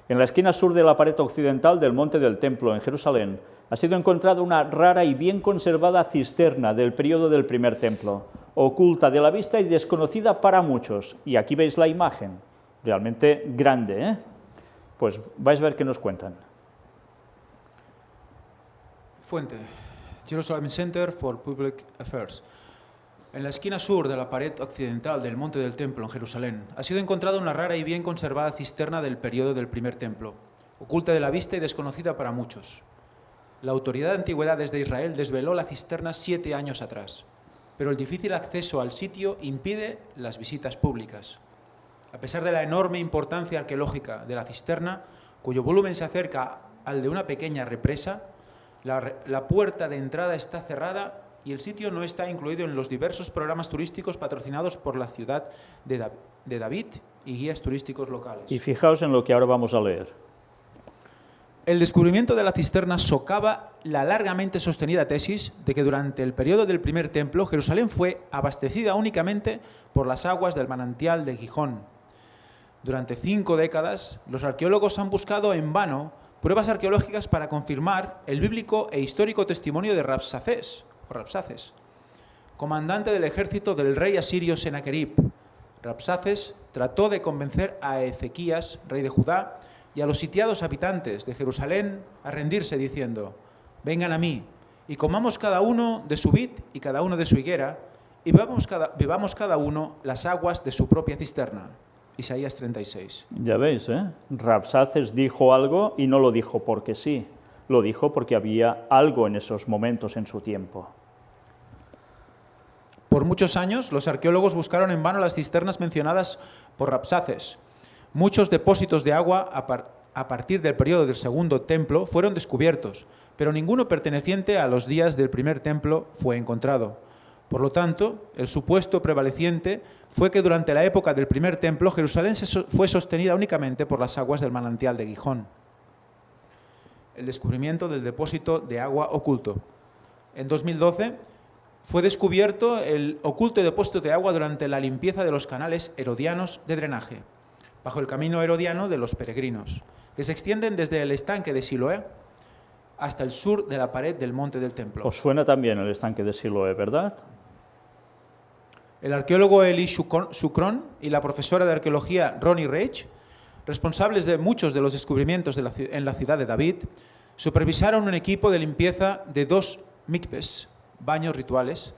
En la esquina sur de la pared occidental del monte del templo en Jerusalén ha sido encontrada una rara y bien conservada cisterna del periodo del primer templo, oculta de la vista y desconocida para muchos. Y aquí veis la imagen, realmente grande, ¿eh? Pues vais a ver qué nos cuentan. Fuente: Jerusalem Center for Public Affairs. En la esquina sur de la pared occidental del Monte del Templo en Jerusalén ha sido encontrada una rara y bien conservada cisterna del periodo del primer templo, oculta de la vista y desconocida para muchos. La Autoridad de Antigüedades de Israel desveló la cisterna 7 años atrás, pero el difícil acceso al sitio impide las visitas públicas. A pesar de la enorme importancia arqueológica de la cisterna, cuyo volumen se acerca al de una pequeña represa, la puerta de entrada está cerrada y el sitio no está incluido en los diversos programas turísticos patrocinados por la ciudad de David y guías turísticos locales. Y fijaos en lo que ahora vamos a leer. El descubrimiento de la cisterna socava la largamente sostenida tesis de que durante el periodo del primer templo Jerusalén fue abastecida únicamente por las aguas del manantial de Gijón. Durante 5 décadas, los arqueólogos han buscado en vano pruebas arqueológicas para confirmar el bíblico e histórico testimonio de Rabsaces, comandante del ejército del rey asirio Senaquerib. Rabsaces trató de convencer a Ezequías, rey de Judá, y a los sitiados habitantes de Jerusalén a rendirse diciendo: vengan a mí y comamos cada uno de su vid y cada uno de su higuera y bebamos cada uno las aguas de su propia cisterna. Isaías 36. Ya veis, Rabsaces dijo algo y no lo dijo porque sí, lo dijo porque había algo en esos momentos en su tiempo. Por muchos años, los arqueólogos buscaron en vano las cisternas mencionadas por Rabsaces. Muchos depósitos de agua a partir del periodo del segundo templo fueron descubiertos, pero ninguno perteneciente a los días del primer templo fue encontrado. Por lo tanto, el supuesto prevaleciente fue que durante la época del primer templo Jerusalén fue sostenida únicamente por las aguas del manantial de Gijón. El descubrimiento del depósito de agua oculto. En 2012 fue descubierto el oculto depósito de agua durante la limpieza de los canales herodianos de drenaje, bajo el camino herodiano de los peregrinos, que se extienden desde el estanque de Siloé hasta el sur de la pared del monte del templo. Os suena también el estanque de Siloé, ¿verdad? El arqueólogo Eli Shukron y la profesora de arqueología Ronnie Reich, responsables de muchos de los descubrimientos en la ciudad de David, supervisaron un equipo de limpieza de 2 mikves, baños rituales,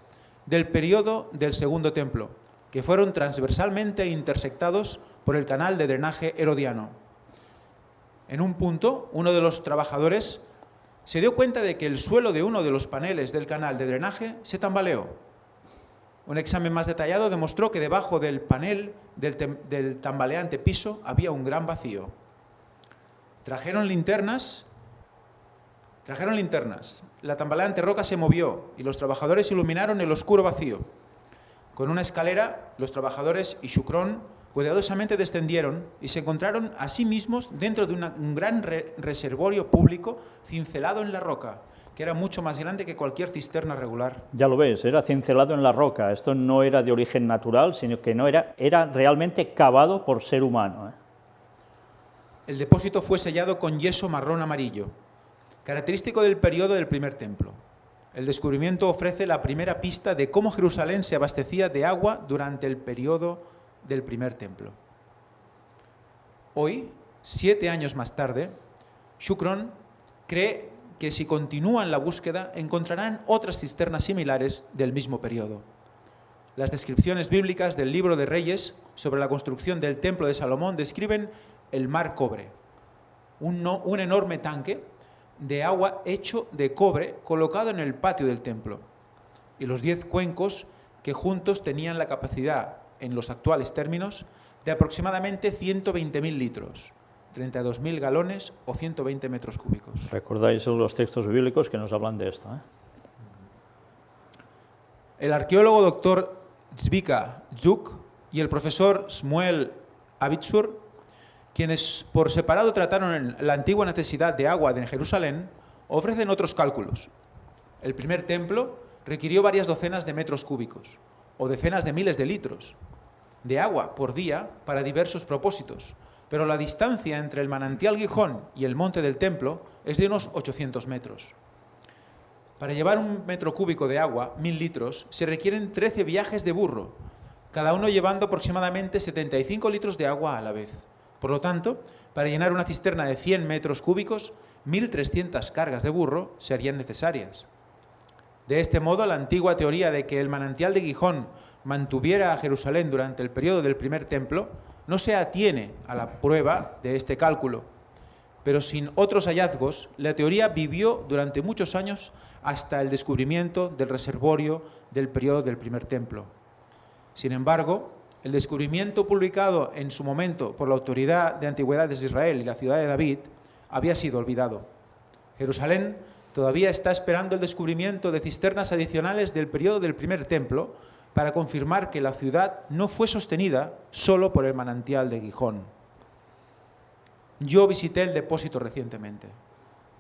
del periodo del segundo templo, que fueron transversalmente intersectados por el canal de drenaje herodiano. En un punto, uno de los trabajadores se dio cuenta de que el suelo de uno de los paneles del canal de drenaje se tambaleó. Un examen más detallado demostró que debajo del panel del tambaleante piso había un gran vacío. Trajeron linternas. La tambaleante roca se movió y los trabajadores iluminaron el oscuro vacío. Con una escalera, los trabajadores y Shukron cuidadosamente descendieron y se encontraron a sí mismos dentro de un gran reservorio público cincelado en la roca, que era mucho más grande que cualquier cisterna regular. Ya lo ves, era cincelado en la roca. Esto no era de origen natural, sino que era realmente cavado por ser humano. El depósito fue sellado con yeso marrón amarillo, característico del periodo del primer templo. El descubrimiento ofrece la primera pista de cómo Jerusalén se abastecía de agua durante el periodo del primer templo. Hoy, 7 años más tarde, Shukron cree que si continúan la búsqueda encontrarán otras cisternas similares del mismo periodo. Las descripciones bíblicas del libro de Reyes sobre la construcción del templo de Salomón describen el mar cobre, un enorme tanque de agua hecho de cobre colocado en el patio del templo, y los 10 cuencos que juntos tenían la capacidad, en los actuales términos, de aproximadamente 120.000 litros, 32.000 galones o 120 metros cúbicos. Recordáis los textos bíblicos que nos hablan de esto. El arqueólogo Dr. Zvika Zuk y el profesor Shmuel Abitzur, quienes por separado trataron la antigua necesidad de agua en Jerusalén, ofrecen otros cálculos. El primer templo requirió varias docenas de metros cúbicos, o decenas de miles de litros, de agua por día para diversos propósitos, pero la distancia entre el manantial Gijón y el monte del templo es de unos 800 metros. Para llevar 1 metro cúbico de agua, 1000 litros, se requieren 13 viajes de burro, cada uno llevando aproximadamente 75 litros de agua a la vez. Por lo tanto, para llenar una cisterna de 100 metros cúbicos, 1.300 cargas de burro serían necesarias. De este modo, la antigua teoría de que el manantial de Gijón mantuviera a Jerusalén durante el periodo del primer templo no se atiene a la prueba de este cálculo, pero sin otros hallazgos, la teoría vivió durante muchos años hasta el descubrimiento del reservorio del periodo del primer templo. Sin embargo, el descubrimiento publicado en su momento por la Autoridad de Antigüedades de Israel y la ciudad de David había sido olvidado. Jerusalén todavía está esperando el descubrimiento de cisternas adicionales del periodo del primer templo para confirmar que la ciudad no fue sostenida solo por el manantial de Gijón. Yo visité el depósito recientemente.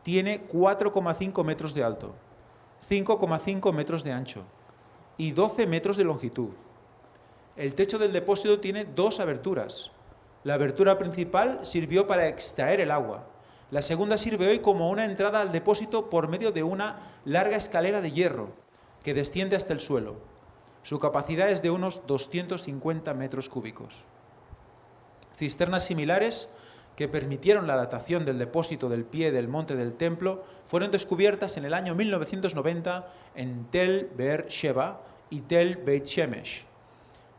tiene 4,5 metros de alto, 5,5 metros de ancho y 12 metros de longitud. El techo del depósito tiene 2 aberturas. La abertura principal sirvió para extraer el agua. La segunda sirve hoy como una entrada al depósito por medio de una larga escalera de hierro que desciende hasta el suelo. Su capacidad es de unos 250 metros cúbicos. Cisternas similares que permitieron la datación del depósito del pie del monte del templo fueron descubiertas en el año 1990 en Tel Be'er Sheva y Tel Beit Shemesh.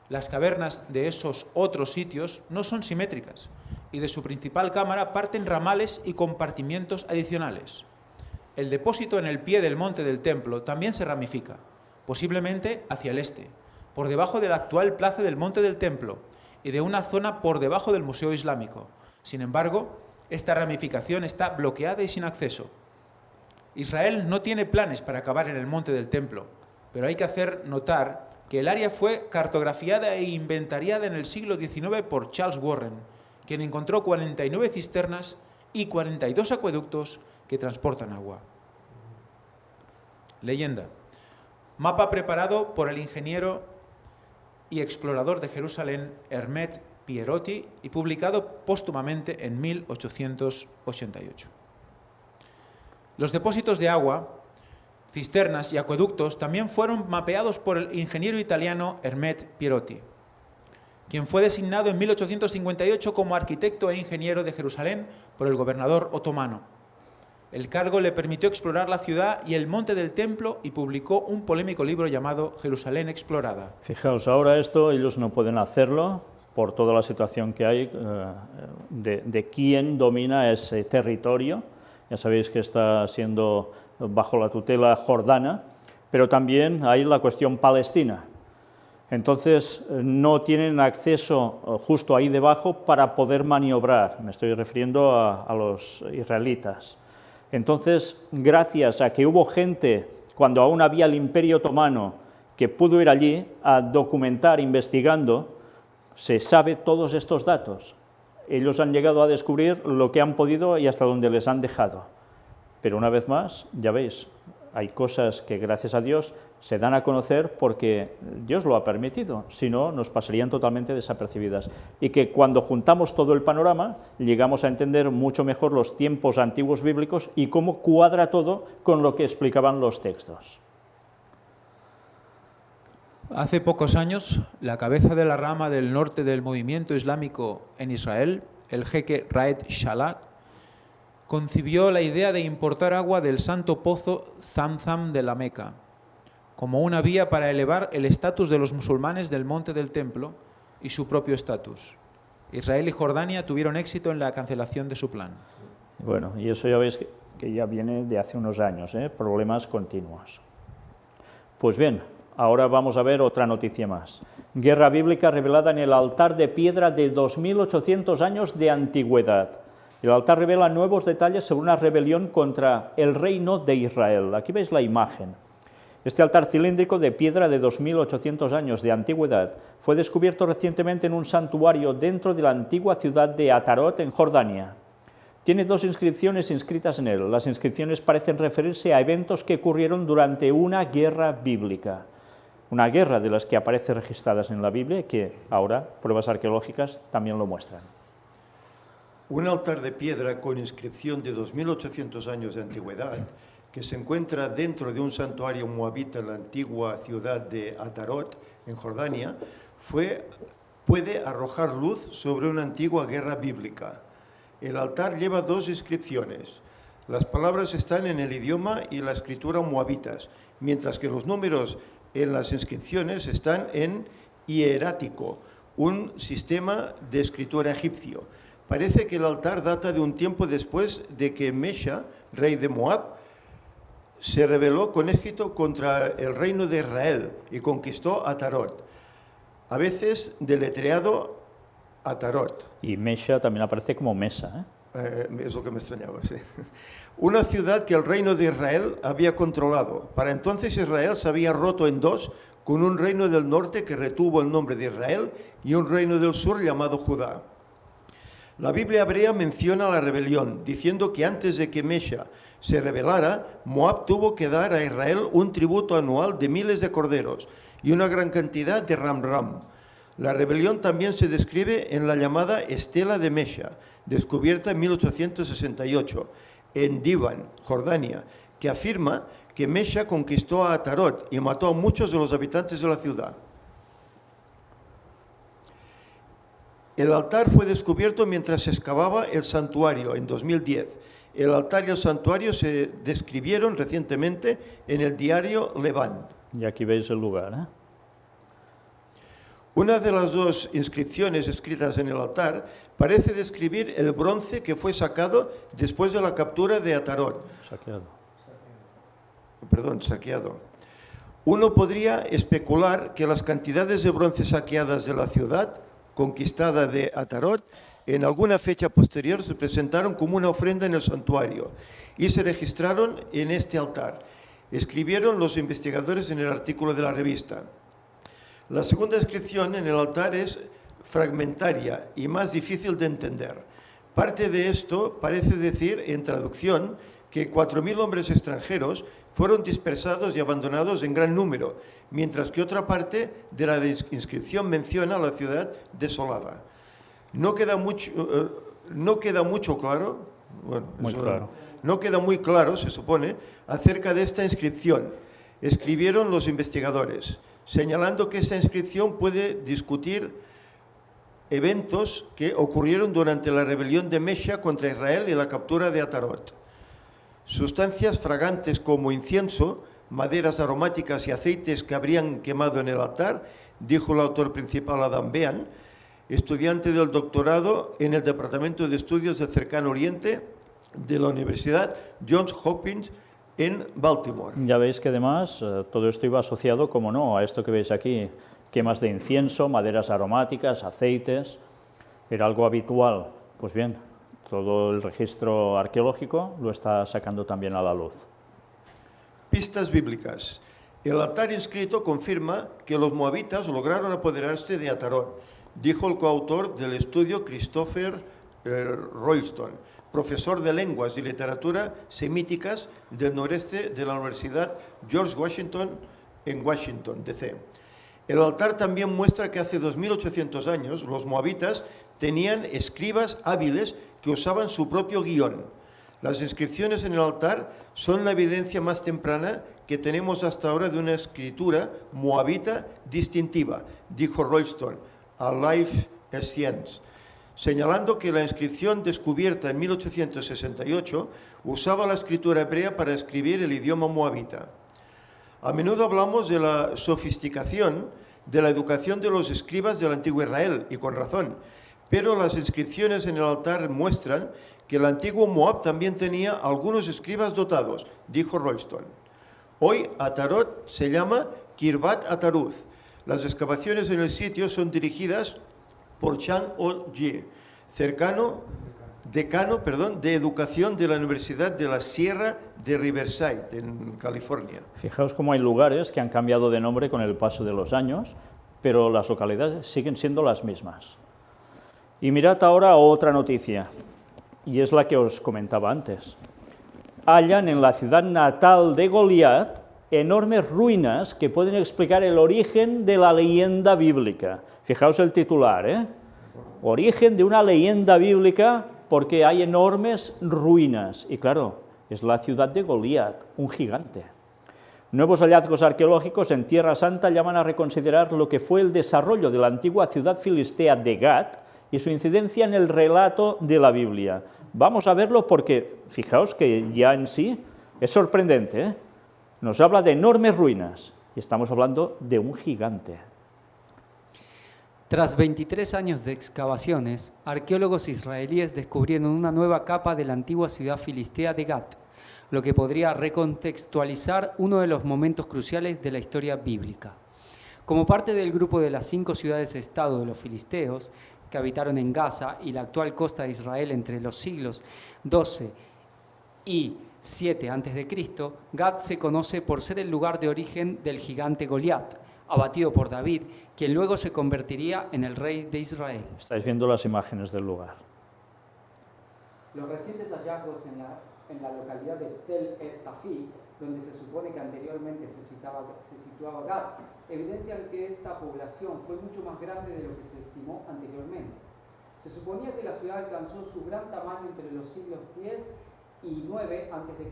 Las cavernas de esos otros sitios no son simétricas y de su principal cámara parten ramales y compartimientos adicionales. El depósito en el pie del monte del templo también se ramifica, posiblemente hacia el este, por debajo de la actual plaza del monte del templo y de una zona por debajo del Museo Islámico. Sin embargo, esta ramificación está bloqueada y sin acceso. Israel no tiene planes para acabar en el monte del templo, pero hay que hacer notar que el área fue cartografiada e inventariada en el siglo XIX por Charles Warren, quien encontró 49 cisternas y 42 acueductos que transportan agua. Leyenda. Mapa preparado por el ingeniero y explorador de Jerusalén Hermet Pierotti y publicado póstumamente en 1888. Los depósitos de agua, cisternas y acueductos también fueron mapeados por el ingeniero italiano Hermet Pierotti, quien fue designado en 1858 como arquitecto e ingeniero de Jerusalén por el gobernador otomano. El cargo le permitió explorar la ciudad y el monte del templo y publicó un polémico libro llamado Jerusalén explorada. Fijaos, ahora esto ellos no pueden hacerlo por toda la situación que hay de quién domina ese territorio. Ya sabéis que está siendo bajo la tutela jordana, pero también hay la cuestión palestina. Entonces no tienen acceso justo ahí debajo para poder maniobrar, me estoy refiriendo a los israelitas. Entonces, gracias a que hubo gente, cuando aún había el Imperio Otomano, que pudo ir allí a documentar, investigando, se sabe todos estos datos. Ellos han llegado a descubrir lo que han podido y hasta donde les han dejado. Pero una vez más, ya veis, hay cosas que gracias a Dios se dan a conocer porque Dios lo ha permitido, si no nos pasarían totalmente desapercibidas. Y que cuando juntamos todo el panorama, llegamos a entender mucho mejor los tiempos antiguos bíblicos y cómo cuadra todo con lo que explicaban los textos. Hace pocos años, la cabeza de la rama del norte del movimiento islámico en Israel, el jeque Raed Shalak, concibió la idea de importar agua del santo pozo Zamzam de la Meca, como una vía para elevar el estatus de los musulmanes del monte del templo y su propio estatus. Israel y Jordania tuvieron éxito en la cancelación de su plan. Bueno, y eso ya veis que ya viene de hace unos años, problemas continuos. Pues bien, ahora vamos a ver otra noticia más. Guerra bíblica revelada en el altar de piedra de 2800 años de antigüedad. El altar revela nuevos detalles sobre una rebelión contra el reino de Israel. Aquí veis la imagen. Este altar cilíndrico de piedra de 2800 años de antigüedad fue descubierto recientemente en un santuario dentro de la antigua ciudad de Atarot, en Jordania. Tiene 2 inscripciones inscritas en él. Las inscripciones parecen referirse a eventos que ocurrieron durante una guerra bíblica. Una guerra de las que aparece registradas en la Biblia y que ahora pruebas arqueológicas también lo muestran. Un altar de piedra con inscripción de 2800 años de antigüedad que se encuentra dentro de un santuario moabita en la antigua ciudad de Atarot, en Jordania, puede arrojar luz sobre una antigua guerra bíblica. El altar lleva 2 inscripciones. Las palabras están en el idioma y la escritura moabitas, mientras que los números en las inscripciones están en hierático, un sistema de escritura egipcio. Parece que el altar data de un tiempo después de que Mesha, rey de Moab, se rebeló con éxito contra el reino de Israel y conquistó Atarot, a veces deletreado Atarot. Y Mesha también aparece como mesa, Es lo que me extrañaba, sí. Una ciudad que el reino de Israel había controlado. Para entonces Israel se había roto en 2, con un reino del norte que retuvo el nombre de Israel y un reino del sur llamado Judá. La Biblia hebrea menciona la rebelión, diciendo que antes de que Mesha se rebelara, Moab tuvo que dar a Israel un tributo anual de miles de corderos y una gran cantidad de ram. La rebelión también se describe en la llamada Estela de Mesha, descubierta en 1868 en Divan, Jordania, que afirma que Mesha conquistó a Atarot y mató a muchos de los habitantes de la ciudad. El altar fue descubierto mientras se excavaba el santuario en 2010. El altar y el santuario se describieron recientemente en el diario Levant. Y aquí veis el lugar, ¿eh? Una de las dos inscripciones escritas en el altar parece describir el bronce que fue sacado después de la captura de Atarot. Saqueado. Uno podría especular que las cantidades de bronce saqueadas de la ciudad conquistada de Atarot en alguna fecha posterior se presentaron como una ofrenda en el santuario y se registraron en este altar, escribieron los investigadores en el artículo de la revista. La segunda inscripción en el altar es fragmentaria y más difícil de entender. Parte de esto parece decir, en traducción, que 4.000 hombres extranjeros fueron dispersados y abandonados en gran número, mientras que otra parte de la inscripción menciona la ciudad desolada. No queda muy claro, se supone, acerca de esta inscripción. Escribieron los investigadores, señalando que esta inscripción puede discutir eventos que ocurrieron durante la rebelión de Mesha contra Israel y la captura de Atarot. Sustancias fragantes como incienso, maderas aromáticas y aceites que habrían quemado en el altar, dijo el autor principal Adam Bean, estudiante del doctorado en el Departamento de Estudios del Cercano Oriente de la Universidad Johns Hopkins en Baltimore. Ya veis que además todo esto iba asociado, como no, a esto que veis aquí, quemas de incienso, maderas aromáticas, aceites, era algo habitual. Pues bien, todo el registro arqueológico lo está sacando también a la luz. Pistas bíblicas. El altar inscrito confirma que los moabitas lograron apoderarse de Atarot, dijo el coautor del estudio Christopher Roylston, profesor de lenguas y literatura semíticas del noreste de la Universidad George Washington en Washington, D.C. El altar también muestra que hace 2.800 años los moabitas tenían escribas hábiles que usaban su propio guión. Las inscripciones en el altar son la evidencia más temprana que tenemos hasta ahora de una escritura moabita distintiva, dijo Royston a Life Science, señalando que la inscripción descubierta en 1868 usaba la escritura hebrea para escribir el idioma moabita. A menudo hablamos de la sofisticación de la educación de los escribas del antiguo Israel, y con razón, pero las inscripciones en el altar muestran que el antiguo Moab también tenía algunos escribas dotados, dijo Royston. Hoy Atarot se llama Kirbat Ataruz. Las excavaciones en el sitio son dirigidas por Chang O-Jie, decano de educación de la Universidad de la Sierra de Riverside, en California. Fijaos cómo hay lugares que han cambiado de nombre con el paso de los años, pero las localidades siguen siendo las mismas. Y mirad ahora otra noticia, y es la que os comentaba antes. Hallan en la ciudad natal de Goliat enormes ruinas que pueden explicar el origen de la leyenda bíblica. Fijaos el titular, ¿eh? Origen de una leyenda bíblica, porque hay enormes ruinas. Y claro, es la ciudad de Goliat, un gigante. Nuevos hallazgos arqueológicos en Tierra Santa llaman a reconsiderar lo que fue el desarrollo de la antigua ciudad filistea de Gat y su incidencia en el relato de la Biblia. Vamos a verlo porque, fijaos que ya en sí es sorprendente, ¿eh? Nos habla de enormes ruinas y estamos hablando de un gigante. Tras 23 años de excavaciones, arqueólogos israelíes descubrieron una nueva capa de la antigua ciudad filistea de Gat, lo que podría recontextualizar uno de los momentos cruciales de la historia bíblica. Como parte del grupo de las 5 ciudades-estado de los filisteos, que habitaron en Gaza y la actual costa de Israel entre los siglos XII y 7 a.C., Gat se conoce por ser el lugar de origen del gigante Goliat, abatido por David, quien luego se convertiría en el rey de Israel. Estáis viendo las imágenes del lugar. Los recientes hallazgos en la localidad de Tel Es-Safi, donde se supone que anteriormente se situaba Gat, evidencian que esta población fue mucho más grande de lo que se estimó anteriormente. Se suponía que la ciudad alcanzó su gran tamaño entre los siglos X y IX a.C.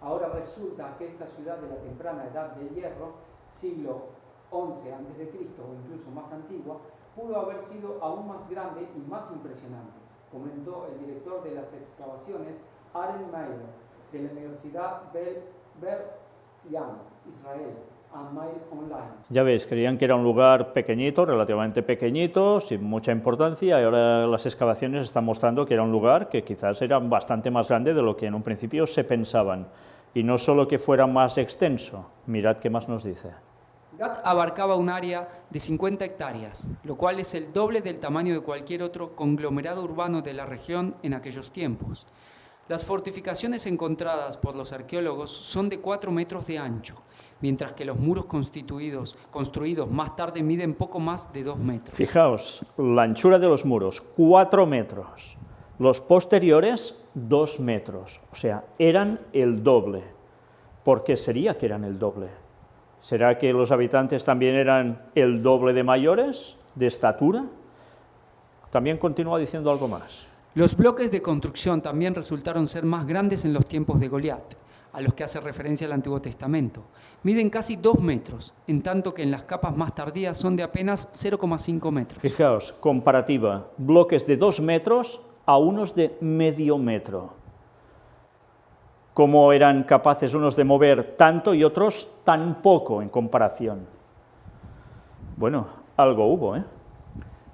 Ahora resulta que esta ciudad de la temprana edad del hierro, siglo XI a.C. o incluso más antigua, pudo haber sido aún más grande y más impresionante, comentó el director de las excavaciones Aaron Meir, de la Universidad Ber-Ilan, Israel, a Mail Online. Ya veis, creían que era un lugar pequeñito, relativamente pequeñito, sin mucha importancia, y ahora las excavaciones están mostrando que era un lugar que quizás era bastante más grande de lo que en un principio se pensaban. Y no solo que fuera más extenso, mirad qué más nos dice. Gat abarcaba un área de 50 hectáreas, lo cual es el doble del tamaño de cualquier otro conglomerado urbano de la región en aquellos tiempos. Las fortificaciones encontradas por los arqueólogos son de 4 metros de ancho, mientras que los muros construidos más tarde miden poco más de 2 metros. Fijaos, la anchura de los muros, 4 metros. Los posteriores, 2 metros. O sea, eran el doble. ¿Por qué sería que eran el doble? ¿Será que los habitantes también eran el doble de mayores, de estatura? También continúa diciendo algo más. Los bloques de construcción también resultaron ser más grandes en los tiempos de Goliat, a los que hace referencia el Antiguo Testamento. Miden casi 2 metros, en tanto que en las capas más tardías son de apenas 0,5 metros. Fijaos, comparativa, bloques de 2 metros a unos de medio metro. ¿Cómo eran capaces unos de mover tanto y otros tan poco en comparación? Bueno, algo hubo, ¿eh?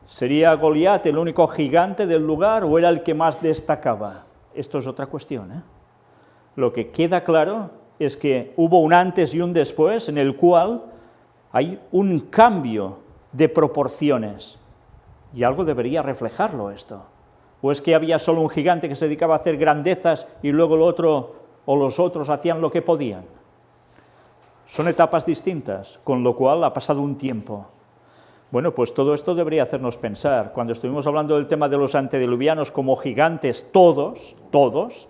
¿Sería Goliat el único gigante del lugar o era el que más destacaba? Esto es otra cuestión, ¿eh? Lo que queda claro es que hubo un antes y un después en el cual hay un cambio de proporciones y algo debería reflejarlo esto. ¿O es que había solo un gigante que se dedicaba a hacer grandezas y luego el otro o los otros hacían lo que podían? Son etapas distintas, con lo cual ha pasado un tiempo. Bueno, pues todo esto debería hacernos pensar. Cuando estuvimos hablando del tema de los antediluvianos como gigantes, todos,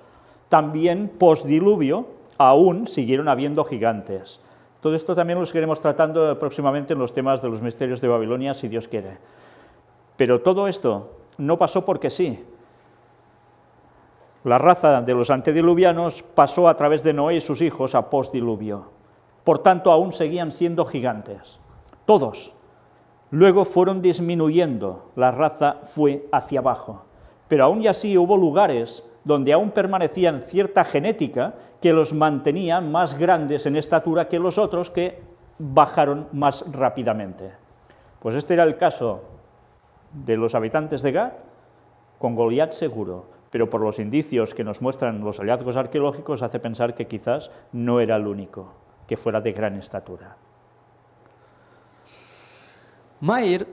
también postdiluvio aún siguieron habiendo gigantes. Todo esto también lo seguiremos tratando próximamente en los temas de los misterios de Babilonia, si Dios quiere. Pero todo esto no pasó porque sí. La raza de los antediluvianos pasó a través de Noé y sus hijos a postdiluvio. Por tanto, aún seguían siendo gigantes. Todos. Luego fueron disminuyendo, la raza fue hacia abajo. Pero aún y así hubo lugares donde aún permanecían cierta genética que los mantenía más grandes en estatura que los otros que bajaron más rápidamente. Pues este era el caso de los habitantes de Gat, con Goliat seguro, pero por los indicios que nos muestran los hallazgos arqueológicos hace pensar que quizás no era el único que fuera de gran estatura. Meir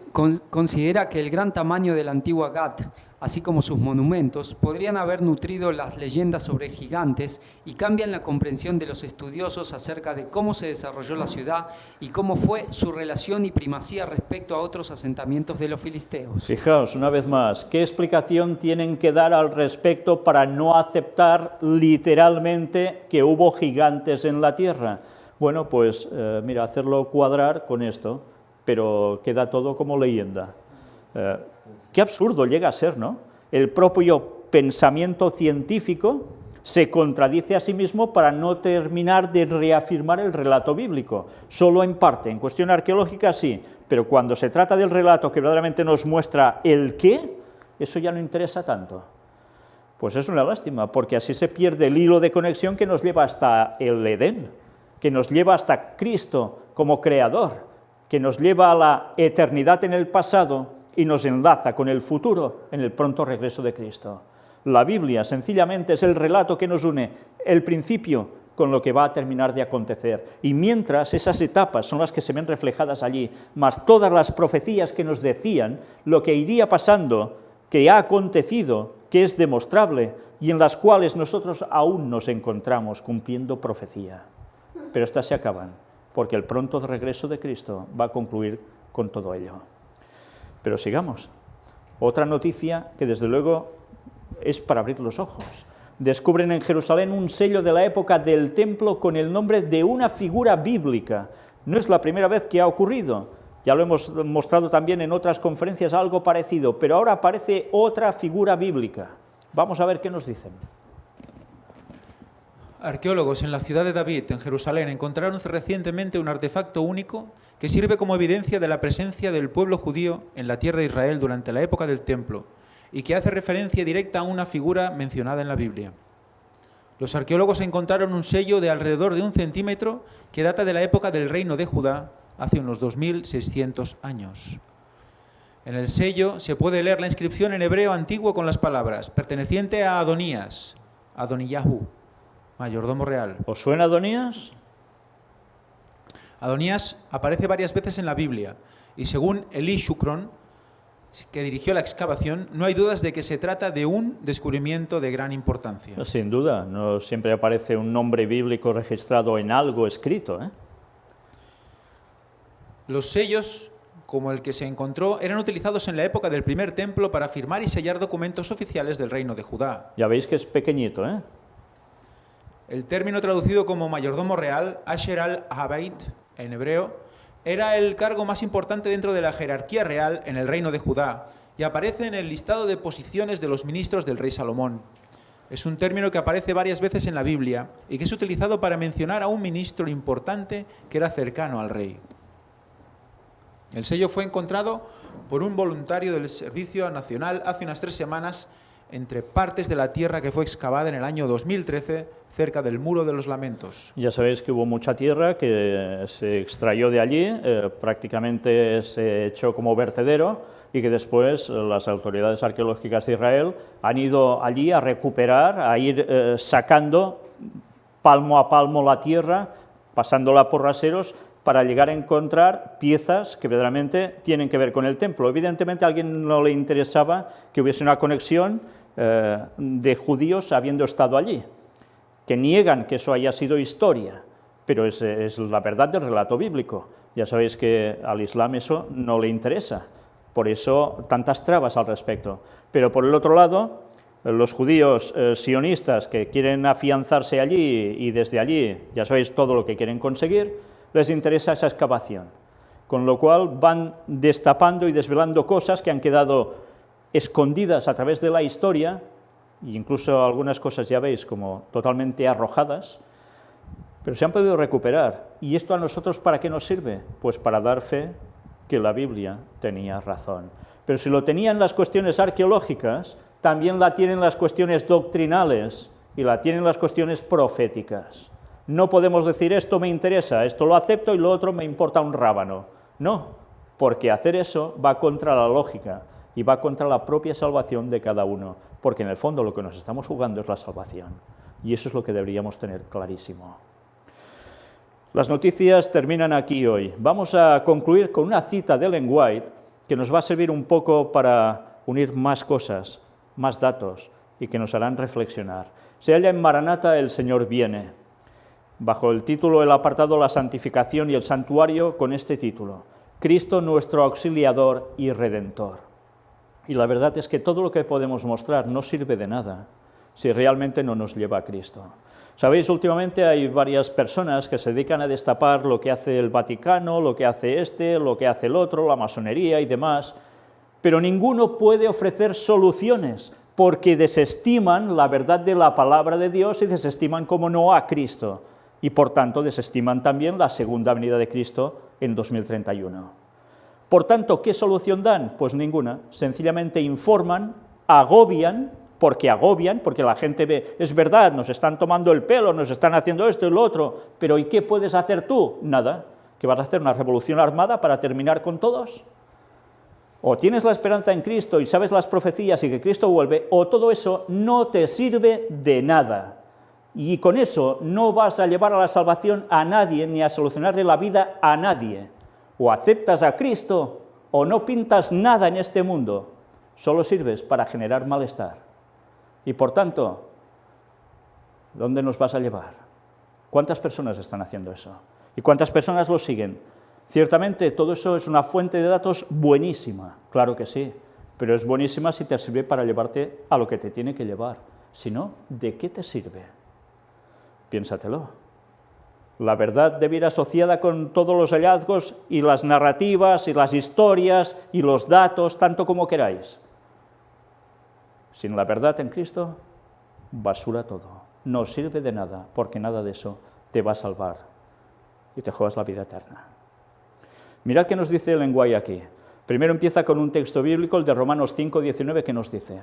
considera que el gran tamaño de la antigua Gat, así como sus monumentos, podrían haber nutrido las leyendas sobre gigantes y cambian la comprensión de los estudiosos acerca de cómo se desarrolló la ciudad y cómo fue su relación y primacía respecto a otros asentamientos de los filisteos. Fijaos, una vez más, ¿qué explicación tienen que dar al respecto para no aceptar literalmente que hubo gigantes en la tierra? Bueno, pues mira, hacerlo cuadrar con esto, pero queda todo como leyenda. Qué absurdo llega a ser, ¿no? El propio pensamiento científico se contradice a sí mismo para no terminar de reafirmar el relato bíblico, solo en parte. En cuestión arqueológica sí, pero cuando se trata del relato que verdaderamente nos muestra el qué, eso ya no interesa tanto. Pues es una lástima, porque así se pierde el hilo de conexión que nos lleva hasta el Edén, que nos lleva hasta Cristo como creador, que nos lleva a la eternidad en el pasado y nos enlaza con el futuro en el pronto regreso de Cristo. La Biblia sencillamente es el relato que nos une el principio con lo que va a terminar de acontecer. Y mientras esas etapas son las que se ven reflejadas allí, más todas las profecías que nos decían lo que iría pasando, que ha acontecido, que es demostrable y en las cuales nosotros aún nos encontramos cumpliendo profecía. Pero estas se acaban, porque el pronto regreso de Cristo va a concluir con todo ello. Pero sigamos. Otra noticia que desde luego es para abrir los ojos. Descubren en Jerusalén un sello de la época del templo con el nombre de una figura bíblica. No es la primera vez que ha ocurrido, ya lo hemos mostrado también en otras conferencias algo parecido, pero ahora aparece otra figura bíblica. Vamos a ver qué nos dicen. Arqueólogos en la ciudad de David, en Jerusalén, encontraron recientemente un artefacto único que sirve como evidencia de la presencia del pueblo judío en la tierra de Israel durante la época del templo y que hace referencia directa a una figura mencionada en la Biblia. Los arqueólogos encontraron un sello de alrededor de 1 centímetro que data de la época del reino de Judá, hace unos 2600 años. En el sello se puede leer la inscripción en hebreo antiguo con las palabras perteneciente a Adonías, Adoniyahu, mayordomo real. ¿Os suena Adonías? Adonías aparece varias veces en la Biblia y según Eli Shukron, que dirigió la excavación, no hay dudas de que se trata de un descubrimiento de gran importancia. Sin duda, no siempre aparece un nombre bíblico registrado en algo escrito, ¿eh? Los sellos, como el que se encontró, eran utilizados en la época del primer templo para firmar y sellar documentos oficiales del reino de Judá. Ya veis que es pequeñito, ¿eh? El término traducido como mayordomo real, Asher al-Habayit, en hebreo, era el cargo más importante dentro de la jerarquía real en el reino de Judá y aparece en el listado de posiciones de los ministros del rey Salomón. Es un término que aparece varias veces en la Biblia y que es utilizado para mencionar a un ministro importante que era cercano al rey. El sello fue encontrado por un voluntario del Servicio Nacional hace unas 3 semanas entre partes de la tierra que fue excavada en el año 2013 cerca del Muro de los Lamentos. Ya sabéis que hubo mucha tierra que se extrayó de allí, prácticamente se echó como vertedero y que después las autoridades arqueológicas de Israel han ido allí a recuperar, a ir sacando palmo a palmo la tierra, pasándola por raseros, para llegar a encontrar piezas que verdaderamente tienen que ver con el templo. Evidentemente a alguien no le interesaba que hubiese una conexión de judíos habiendo estado allí, que niegan que eso haya sido historia, pero es la verdad del relato bíblico. Ya sabéis que al Islam eso no le interesa, por eso tantas trabas al respecto. Pero por el otro lado, los judíos sionistas que quieren afianzarse allí y desde allí, ya sabéis todo lo que quieren conseguir, les interesa esa excavación, con lo cual van destapando y desvelando cosas que han quedado escondidas a través de la historia, e incluso algunas cosas ya veis como totalmente arrojadas, pero se han podido recuperar. ¿Y esto a nosotros para qué nos sirve? Pues para dar fe que la Biblia tenía razón. Pero si lo tenían las cuestiones arqueológicas, también la tienen las cuestiones doctrinales y la tienen las cuestiones proféticas. No podemos decir esto me interesa, esto lo acepto y lo otro me importa un rábano. No, porque hacer eso va contra la lógica y va contra la propia salvación de cada uno, porque en el fondo lo que nos estamos jugando es la salvación, y eso es lo que deberíamos tener clarísimo. Las noticias terminan aquí hoy. Vamos a concluir con una cita de Ellen White que nos va a servir un poco para unir más cosas, más datos, y que nos harán reflexionar. Se halla en Maranata, el Señor viene, bajo el título, el apartado La santificación y el santuario, con este título: Cristo nuestro auxiliador y redentor. Y la verdad es que todo lo que podemos mostrar no sirve de nada si realmente no nos lleva a Cristo. Sabéis, últimamente hay varias personas que se dedican a destapar lo que hace el Vaticano, lo que hace este, lo que hace el otro, la masonería y demás, pero ninguno puede ofrecer soluciones, porque desestiman la verdad de la palabra de Dios y desestiman, como no, a Cristo, y por tanto desestiman también la segunda venida de Cristo en 2031. Por tanto, ¿qué solución dan? Pues ninguna. Sencillamente informan, agobian, porque la gente ve, es verdad, nos están tomando el pelo, nos están haciendo esto y lo otro, pero ¿y qué puedes hacer tú? Nada. ¿Que vas a hacer una revolución armada para terminar con todos? O tienes la esperanza en Cristo y sabes las profecías y que Cristo vuelve, o todo eso no te sirve de nada. Y con eso no vas a llevar a la salvación a nadie, ni a solucionarle la vida a nadie. O aceptas a Cristo, o no pintas nada en este mundo. Solo sirves para generar malestar. Y por tanto, ¿dónde nos vas a llevar? ¿Cuántas personas están haciendo eso? ¿Y cuántas personas lo siguen? Ciertamente todo eso es una fuente de datos buenísima, claro que sí, pero es buenísima si te sirve para llevarte a lo que te tiene que llevar. Si no, ¿de qué te sirve? Piénsatelo. La verdad debe ir asociada con todos los hallazgos y las narrativas y las historias y los datos, tanto como queráis. Sin la verdad en Cristo, basura todo. No sirve de nada, porque nada de eso te va a salvar y te juegas la vida eterna. Mirad qué nos dice el lenguaje aquí. Primero empieza con un texto bíblico, el de Romanos 5:19, que nos dice: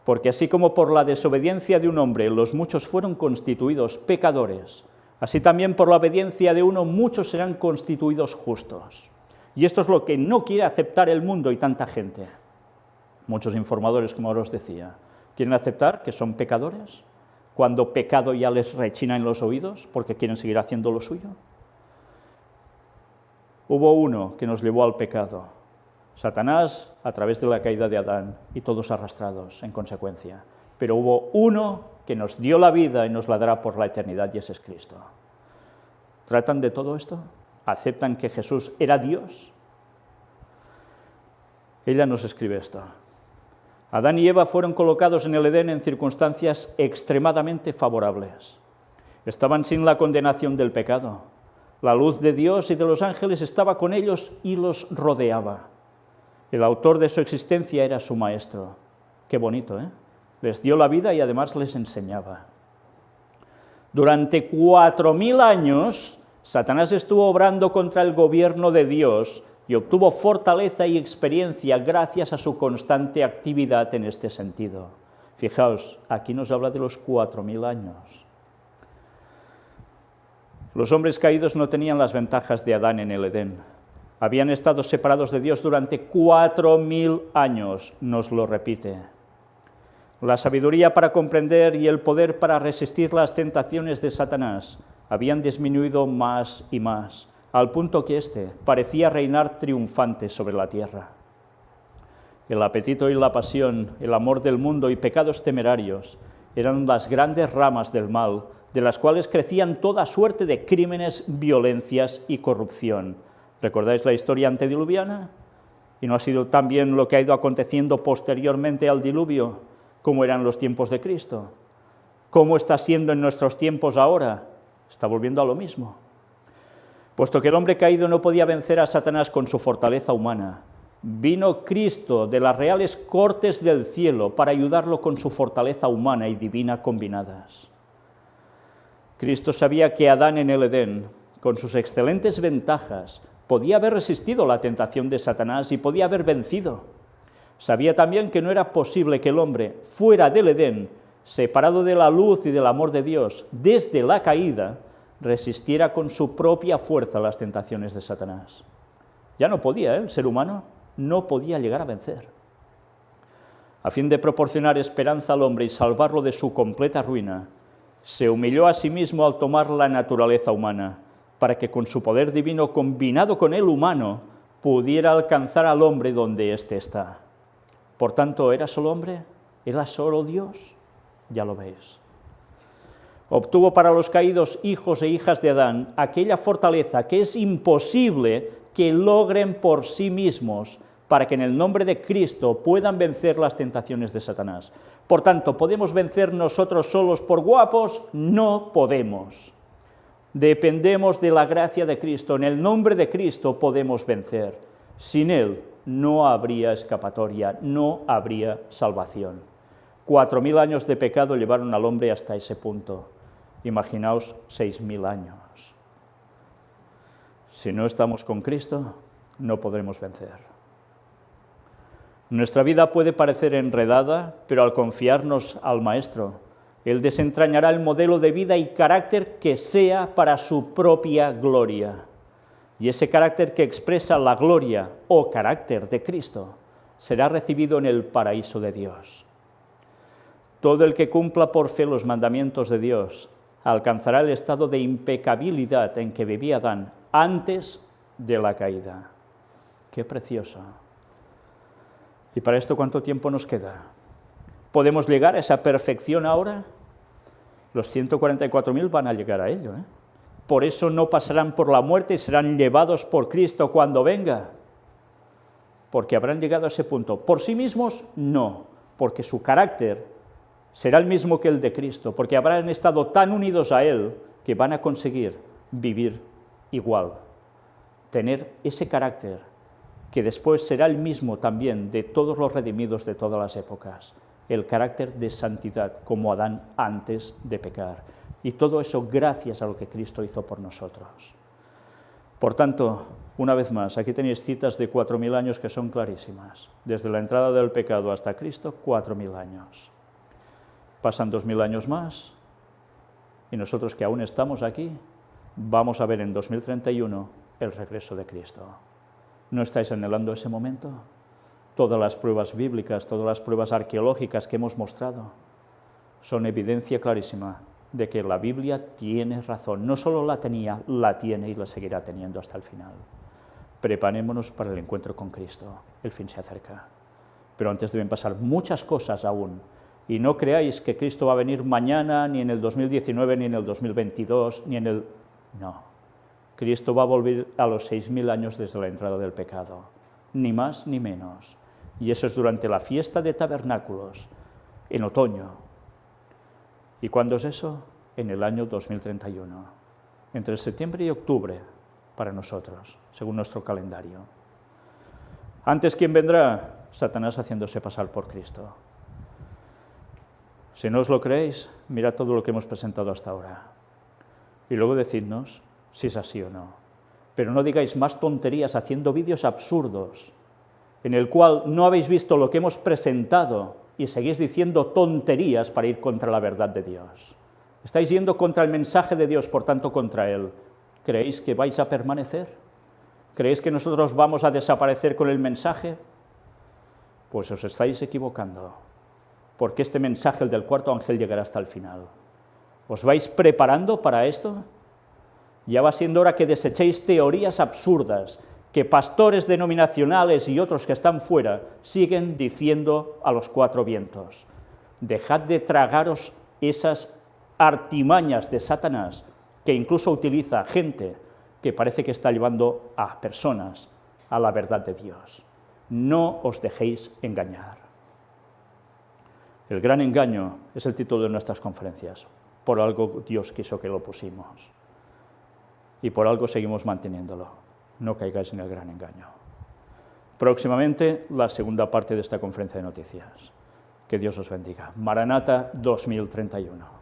porque así como por la desobediencia de un hombre los muchos fueron constituidos pecadores, así también por la obediencia de uno muchos serán constituidos justos. Y esto es lo que no quiere aceptar el mundo y tanta gente. Muchos informadores, como ahora os decía, quieren aceptar que son pecadores, cuando pecado ya les rechina en los oídos, porque quieren seguir haciendo lo suyo. Hubo uno que nos llevó al pecado, Satanás, a través de la caída de Adán, y todos arrastrados en consecuencia. Pero hubo uno que nos dio la vida y nos la dará por la eternidad, y ese es Cristo. ¿Tratan de todo esto? ¿Aceptan que Jesús era Dios? Ella nos escribe esto: Adán y Eva fueron colocados en el Edén en circunstancias extremadamente favorables. Estaban sin la condenación del pecado. La luz de Dios y de los ángeles estaba con ellos y los rodeaba. El autor de su existencia era su maestro. Qué bonito, ¿eh? Les dio la vida y además les enseñaba. Durante 4000 años, Satanás estuvo obrando contra el gobierno de Dios y obtuvo fortaleza y experiencia gracias a su constante actividad en este sentido. Fijaos, aquí nos habla de los 4000 años. Los hombres caídos no tenían las ventajas de Adán en el Edén. Habían estado separados de Dios durante 4000 años, nos lo repite. La sabiduría para comprender y el poder para resistir las tentaciones de Satanás habían disminuido más y más, al punto que éste parecía reinar triunfante sobre la tierra. El apetito y la pasión, el amor del mundo y pecados temerarios eran las grandes ramas del mal, de las cuales crecían toda suerte de crímenes, violencias y corrupción. ¿Recordáis la historia antediluviana? ¿Y no ha sido también lo que ha ido aconteciendo posteriormente al diluvio? ¿Cómo eran los tiempos de Cristo? ¿Cómo está siendo en nuestros tiempos ahora? Está volviendo a lo mismo. Puesto que el hombre caído no podía vencer a Satanás con su fortaleza humana, vino Cristo de las reales cortes del cielo para ayudarlo con su fortaleza humana y divina combinadas. Cristo sabía que Adán en el Edén, con sus excelentes ventajas, podía haber resistido la tentación de Satanás y podía haber vencido. Sabía también que no era posible que el hombre, fuera del Edén, separado de la luz y del amor de Dios, desde la caída, resistiera con su propia fuerza las tentaciones de Satanás. Ya no podía, el ser humano no podía llegar a vencer. A fin de proporcionar esperanza al hombre y salvarlo de su completa ruina, se humilló a sí mismo al tomar la naturaleza humana, para que con su poder divino combinado con el humano, pudiera alcanzar al hombre donde éste está. Por tanto, ¿era solo hombre? ¿Era solo Dios? Ya lo veis. Obtuvo para los caídos hijos e hijas de Adán aquella fortaleza que es imposible que logren por sí mismos, para que en el nombre de Cristo puedan vencer las tentaciones de Satanás. Por tanto, ¿podemos vencer nosotros solos por guapos? No podemos. Dependemos de la gracia de Cristo. En el nombre de Cristo podemos vencer. Sin Él no habría escapatoria, no habría salvación. 4000 años de pecado llevaron al hombre hasta ese punto. Imaginaos 6000 años. Si no estamos con Cristo, no podremos vencer. Nuestra vida puede parecer enredada, pero al confiarnos al Maestro, Él desentrañará el modelo de vida y carácter que sea para su propia gloria. Y ese carácter que expresa la gloria o carácter de Cristo será recibido en el paraíso de Dios. Todo el que cumpla por fe los mandamientos de Dios alcanzará el estado de impecabilidad en que vivía Adán antes de la caída. ¡Qué precioso! ¿Y para esto cuánto tiempo nos queda? ¿Podemos llegar a esa perfección ahora? Los 144.000 van a llegar a ello, ¿eh? Por eso no pasarán por la muerte y serán llevados por Cristo cuando venga. porque habrán llegado a ese punto. Por sí mismos, no, porque su carácter será el mismo que el de Cristo, porque habrán estado tan unidos a Él que van a conseguir vivir igual, tener ese carácter que después será el mismo también de todos los redimidos de todas las épocas, el carácter de santidad, como Adán antes de pecar. Y todo eso gracias a lo que Cristo hizo por nosotros. Por tanto, una vez más, aquí tenéis citas de 4.000 años que son clarísimas. Desde la entrada del pecado hasta Cristo, 4.000 años. Pasan 2.000 años más, y nosotros que aún estamos aquí, vamos a ver en 2031 el regreso de Cristo. ¿No estáis anhelando ese momento? Todas las pruebas bíblicas, todas las pruebas arqueológicas que hemos mostrado son evidencia clarísima de que la Biblia tiene razón. No solo la tenía, la tiene y la seguirá teniendo hasta el final. Preparémonos para el encuentro con Cristo. El fin se acerca. Pero antes deben pasar muchas cosas aún. Y no creáis que Cristo va a venir mañana, ni en el 2019, ni en el 2022, ni en el... No. Cristo va a volver a los 6.000 años desde la entrada del pecado. Ni más ni menos. Y eso es durante la fiesta de tabernáculos, en otoño. ¿Y cuándo es eso? En el año 2031. Entre septiembre y octubre, para nosotros, según nuestro calendario. Antes, ¿quién vendrá? Satanás haciéndose pasar por Cristo. Si no os lo creéis, mirad todo lo que hemos presentado hasta ahora. Y luego decidnos si es así o no. Pero no digáis más tonterías haciendo vídeos absurdos, en el cual no habéis visto lo que hemos presentado y seguís diciendo tonterías para ir contra la verdad de Dios. Estáis yendo contra el mensaje de Dios, por tanto contra Él. ¿Creéis que vais a permanecer? ¿Creéis que nosotros vamos a desaparecer con el mensaje? Pues os estáis equivocando, porque este mensaje, el del cuarto ángel, llegará hasta el final. ¿Os vais preparando para esto? Ya va siendo hora que desechéis teorías absurdas que pastores denominacionales y otros que están fuera siguen diciendo a los cuatro vientos. Dejad de tragaros esas artimañas de Satanás, que incluso utiliza gente que parece que está llevando a personas a la verdad de Dios. No os dejéis engañar. El gran engaño es el título de nuestras conferencias. Por algo Dios quiso que lo pusimos. Y por algo seguimos manteniéndolo. No caigáis en el gran engaño. Próximamente, la segunda parte de esta conferencia de noticias. Que Dios os bendiga. Maranata 2031.